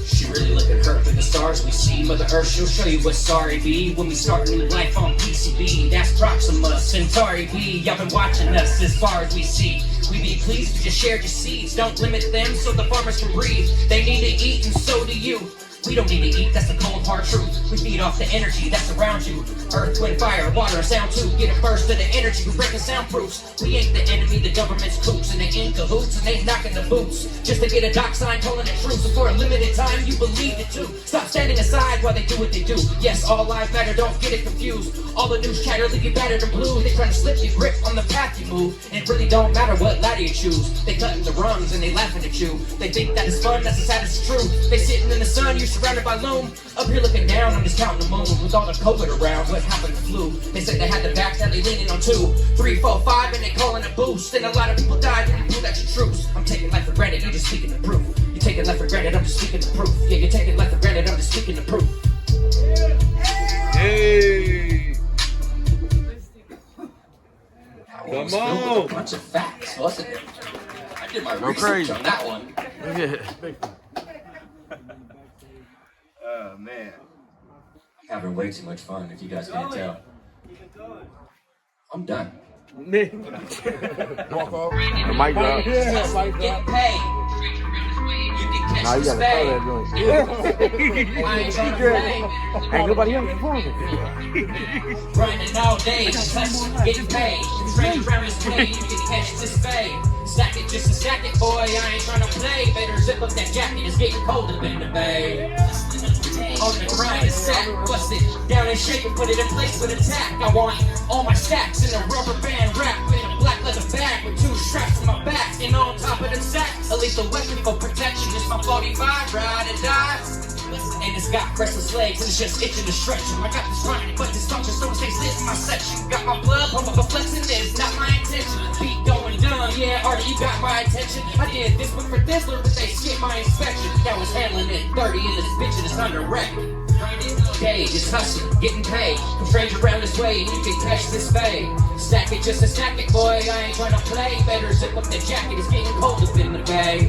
She really looking hurt for the stars we see. Mother Earth, she'll show you what sorry be. When we start a new life on PCB, that's Proxima Centauri B. Y'all been watching us as far as we see. We be pleased to just share your seeds. Don't limit them so the farmers can breathe. They need to eat and so do you. We don't need to eat, that's the cold hard truth. We feed off the energy that's around you. Earth, wind, fire, water, and sound too. Get a burst of the energy, we breaking soundproofs. We ain't the enemy, the government's kooks. And they in cahoots and they knocking the boots. Just to get a doc sign calling it true. So for a limited time, you believed it too. Stop standing aside while they do what they do. Yes, all lives matter, don't get it confused. All the news chatter leave you battered and blue. They trying to slip your grip on the path you move. And it really don't matter what ladder you choose. They cutting the rungs and they laughing at you. They think that is fun, that's the saddest truth. They sitting in the sun, you're surrounded by loom. Up here looking down, I'm just counting the moon. With all the COVID around, what happened to flu? They said they had the vax, now they leaning on 2, 3, 4, 5, and they calling a boost. And a lot of people died, and you prove that's your truth. I'm taking life for granted, you just speaking the proof. You taking life for granted, I'm just speaking the proof. Yeah, you're taking life for granted, I'm just speaking the proof. Hey! Come on! A bunch of facts, wasn't it? I did my research on that one. Oh, man. Having way too much fun, if you guys can't tell. I'm done. Walk off. The mic drop. Yeah, mic Get drop. paid. You can catch Nah, you the gotta spade. throw that joint. I ain't trying to play. Ain't nobody else performing. Grinding all day, hustling, getting paid. Straight around this way, you can catch this fade. Stack it just to stack it, boy. I ain't trying to play. Better zip up that jacket, it's getting colder than the bay. On the grind, it's sack, bust it down and shake it, put it in place with a tack. I want all my stacks in a rubber band wrap in a black leather bag with 2 straps on my back. And on top of them sacks, a lethal weapon for protection. It's my 45, ride or die. And it's got restless legs and it's just itching to stretch them. I got this running, but this song just don't stay lit in my section. Got my blood pumping for flexing, it's not my intention. Beat going dumb, yeah, Artie, you got my attention. I did this one for this little, but they skipped my inspection. That was handling it 30 in this bitch and it's under wreck. Day, just hustling, getting paid. Come straight around this way and you can catch this fade. Stack it just to stack it, boy, I ain't trying to play. Better zip up the jacket, it's getting cold up in the bay.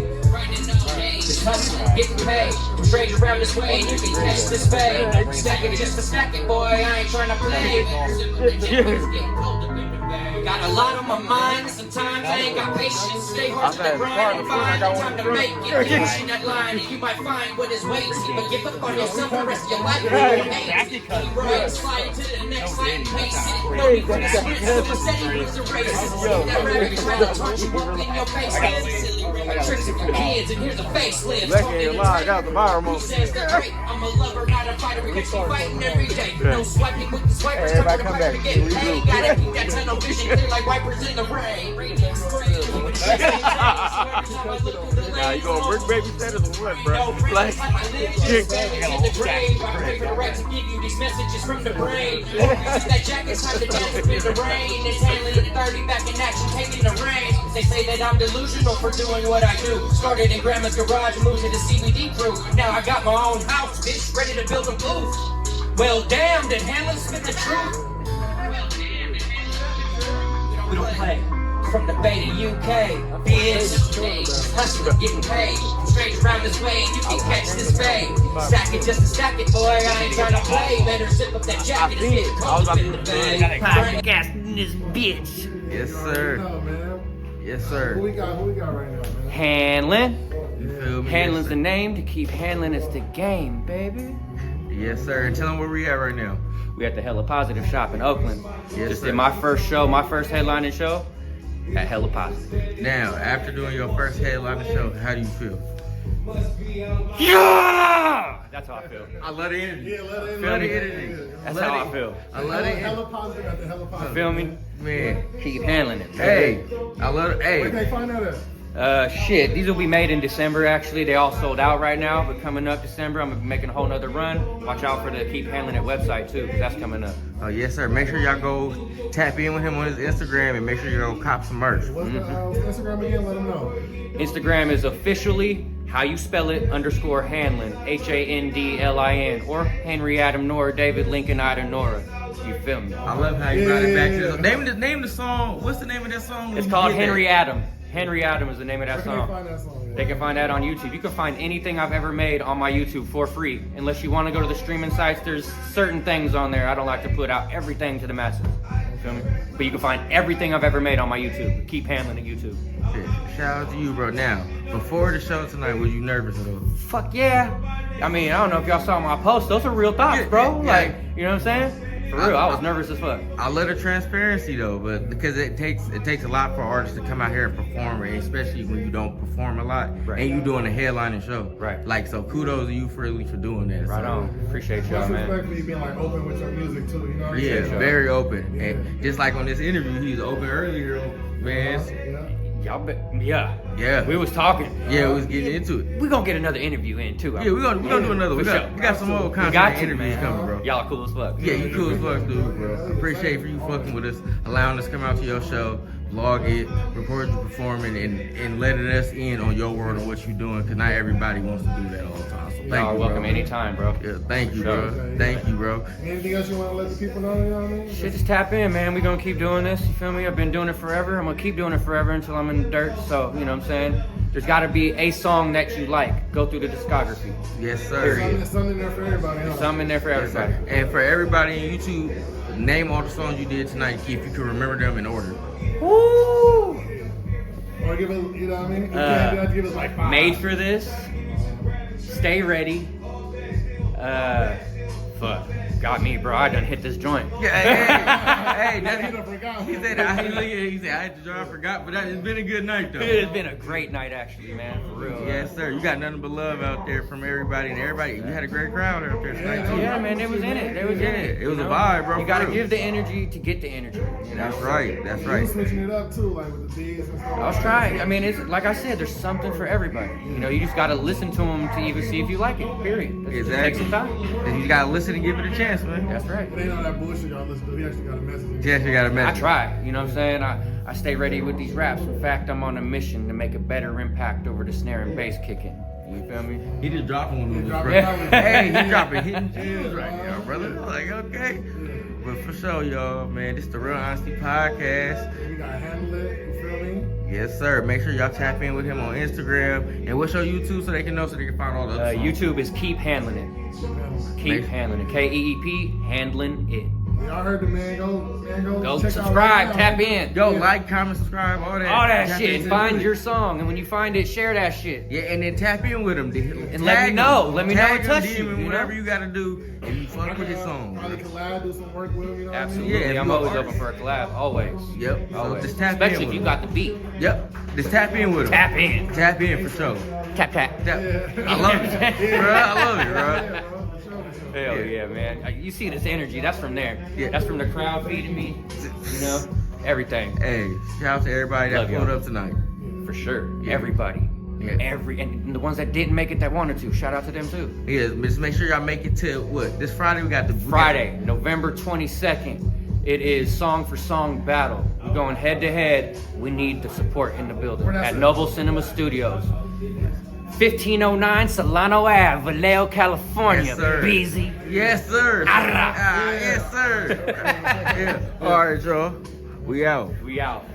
Just hustling, getting paid. Come straight around this way and you can catch this fade. Stack it just to stack it, boy, I ain't trying to play. Better zip up the jacket, it's getting cold up in the bay. Got a lot on my mind, sometimes I ain't got patience. Stay hard to the grind and find the time to make it. Pushing that line and you might find what is waiting. But give up on yourself the rest of your life. Keep right, slide to the next line, pace it. No need for the sprint, so instead you lose the race. That rabbit trying to taunt you up in your face. Tricks it for kids and here's a facelift. I got the fire Who says they're great? I'm a lover, not a fighter. We keep fighting every day. No swiping with the swipers. Time to pressure to get paid. Gotta keep that tunnel vision clear like wipers in the rain. Nah, you gonna bring baby status or what, bro? Like, in the grave. I pray for the right to give you these messages from the brain. That jacket's time to dance in the rain. It's handling the 30 back in action, taking the reins. They say that I'm delusional for doing what I do. Started in grandma's garage, moved to the CBD crew. Now I got my own house, bitch, ready to build a booth. Well, damn, did Handlin spit the truth? We don't play. From the Bay to UK, bitch. Hustling, getting paid. Straight around this way, you can catch this fade. Stack it just to stack it, boy. I ain't trying to play. Better zip up that jacket. It's getting cold up in the bay. Podcast in this bitch. Yes, sir. No, man. Yes, sir. Who we got right now, man? Handlin. You feel me? Handlin's the name to keep handling. It's the game, baby. Yes, sir. And tell them where we at right now. we at the Hella Positive shop in Oakland. Yes, Just sir. did my first show, my first headlining show at Hella Positive. Now, after doing your first headline show, how do you feel? Yeah! That's how I feel. I love the energy. Yeah, let it Feel the in. energy. That's how I feel. I love it. Hella positive at the hella positive. Feel me? Man. Keep handling it. Hey, I love it. Where Hey, they find that at? Shit, these will be made in December actually. They all sold out right now, but coming up December, I'm making a whole nother run. Watch out for the Keep Handling It website too, 'cause that's coming up. oh yes, sir. Make sure y'all go tap in with him on his Instagram and make sure you go cop some merch. What's the Instagram again? Let them know. Instagram is officially how you spell it _ Handlin, HANDLIN, or Henry Adam Nora, David Lincoln Ida Nora. You feel me? I love how you brought it back to Yeah. the name the song. What's the name of that song? It's You called did that. Henry Adam. Henry Adam is the name of that Where can they song. find that song? They can find that on YouTube. You can find anything I've ever made on my YouTube for free. Unless you want to go to the streaming sites, there's certain things on there. I don't like to put out everything to the masses. You feel me? But you can find everything I've ever made on my YouTube. Keep handling it, YouTube. Shit, shout out to you, bro. Now, before the show tonight, was you nervous at all? Fuck yeah. I mean, I don't know if y'all saw my post. Those are real thoughts, bro. Yeah. Like, you know what I'm saying? For real, I was nervous as fuck. I love the transparency though, but because it takes a lot for artists to come out here and perform, and especially when you don't perform a lot, Right. and you doing a headlining show. Right. Like, so kudos to you for doing that. Right so. on. Appreciate y'all, Much respect man. for you being like open with your music too. You know what I'm Yeah, saying? very open. Yeah. And just like on this interview, he's open earlier, man. Yeah. Y'all bet. Yeah. Yeah. We was talking. Yeah, we was getting into it. We gonna get another interview in too. Yeah, we're gonna do another. We For got sure. we got some more We content got to, interviews man. coming, bro. Y'all cool as fuck. Yeah, you cool as fuck, dude, bro. Appreciate for you fucking with us, allowing us to come out to your show, vlog it, record you performing, and letting us in on your world and what you doing, because not everybody wants to do that all the time. So thank Y'all you, welcome bro. anytime, bro. Yeah, thank you, Sure. bro. Thank you, bro. Anything else you want to let the people know? You know what I mean? Shit, just tap in, man. We gonna keep doing this. You feel me? I've been doing it forever. I'm gonna keep doing it forever until I'm in the dirt. So, you know what I'm saying? There's gotta be a song that you like. Go through the discography. Yes, sir. There's something there for everybody. Huh? Something in there for Yes, everybody. sir. And for everybody on YouTube, name all the songs you did tonight, if you can remember them in order. Woo! Or give us, you know what I mean? You Uh, can't do that, give us like 5. Made for this. Stay ready. Fuck. Got me, bro. I done hit this joint. Yeah, hey, He done forgot. he said I had to draw, I forgot, but it's been a good night though. It has been a great night, actually, man. For real. Yes, sir. You got nothing but love out there from everybody, and everybody. You had a great crowd out there tonight too. Yeah, man, they was in it. They was in it. It was you a know? vibe, bro, You for gotta real. give the energy to get the energy. You know? That's right. That's You right. was switching it up too, like with the beats and stuff. I was trying. I mean, it's like I said, there's something for everybody. You know, you just gotta listen to them to even see if you like it. Period. Just take Exactly. some time. And you gotta listen and give it a chance, man. That's right. It ain't all that bullshit y'all listen to. He actually got a message. Yes, you gotta I message. try. You know what I'm saying? I stay ready with these raps. In fact, I'm on a mission to make a better impact over the snare and bass kicking. You feel me? He just dropping one of those, bro. dropping Hey, he dropping hidden gems right now, brother. Like, okay. But for sure, y'all, man, this is the Real Honesty Podcast. We got Handlin, you feel me? Yes, sir. Make sure y'all tap in with him on Instagram. And what's your YouTube so they can know, so they can find all the other songs? YouTube is Keep Handling It. Keep Handling It. KEEP, Handling It. Y'all heard the man. Go Go check subscribe, out tap in. Yo, Yeah. like, comment, subscribe, all that. All that Tap shit. into And find it. your song. And when you find it, share that shit. Yeah, and then tap in with him. And let me know. Let me know Tag what him, touched DM you, him, you whatever know? you gotta do. If you fuck with his song. Probably collab, do some work with him. You know Absolutely. what I mean? Yeah, I'm you always an open artist. for a collab. Always. Yep. So Always. just tap in Especially with if you him. got the beat. Yep. Just tap in with him. Tap in. Tap in for sure. Tap, tap. Tap. I love it, bro. I love it, bro. Yeah, bro. For sure, for sure. Hell yeah, man. You see this energy. That's from there. Yeah. That's from the crowd feeding me. You know? Everything. Hey, shout out to everybody that Love pulled y'all. up tonight. For sure. Yeah. Everybody. Yeah. And the ones that didn't make it that wanted to, shout out to them too. Yeah, just make sure y'all make it to what? This Friday we got the Friday, November 22nd. It is song for song battle. We're going head to head. We need the support in the building Where that's at at? Noble Cinema Studios. 1509 Solano Ave, Vallejo, California. Yes, sir. Busy. Yes, sir. Arra. Yes, sir. Yeah. All right, y'all. We out. We out.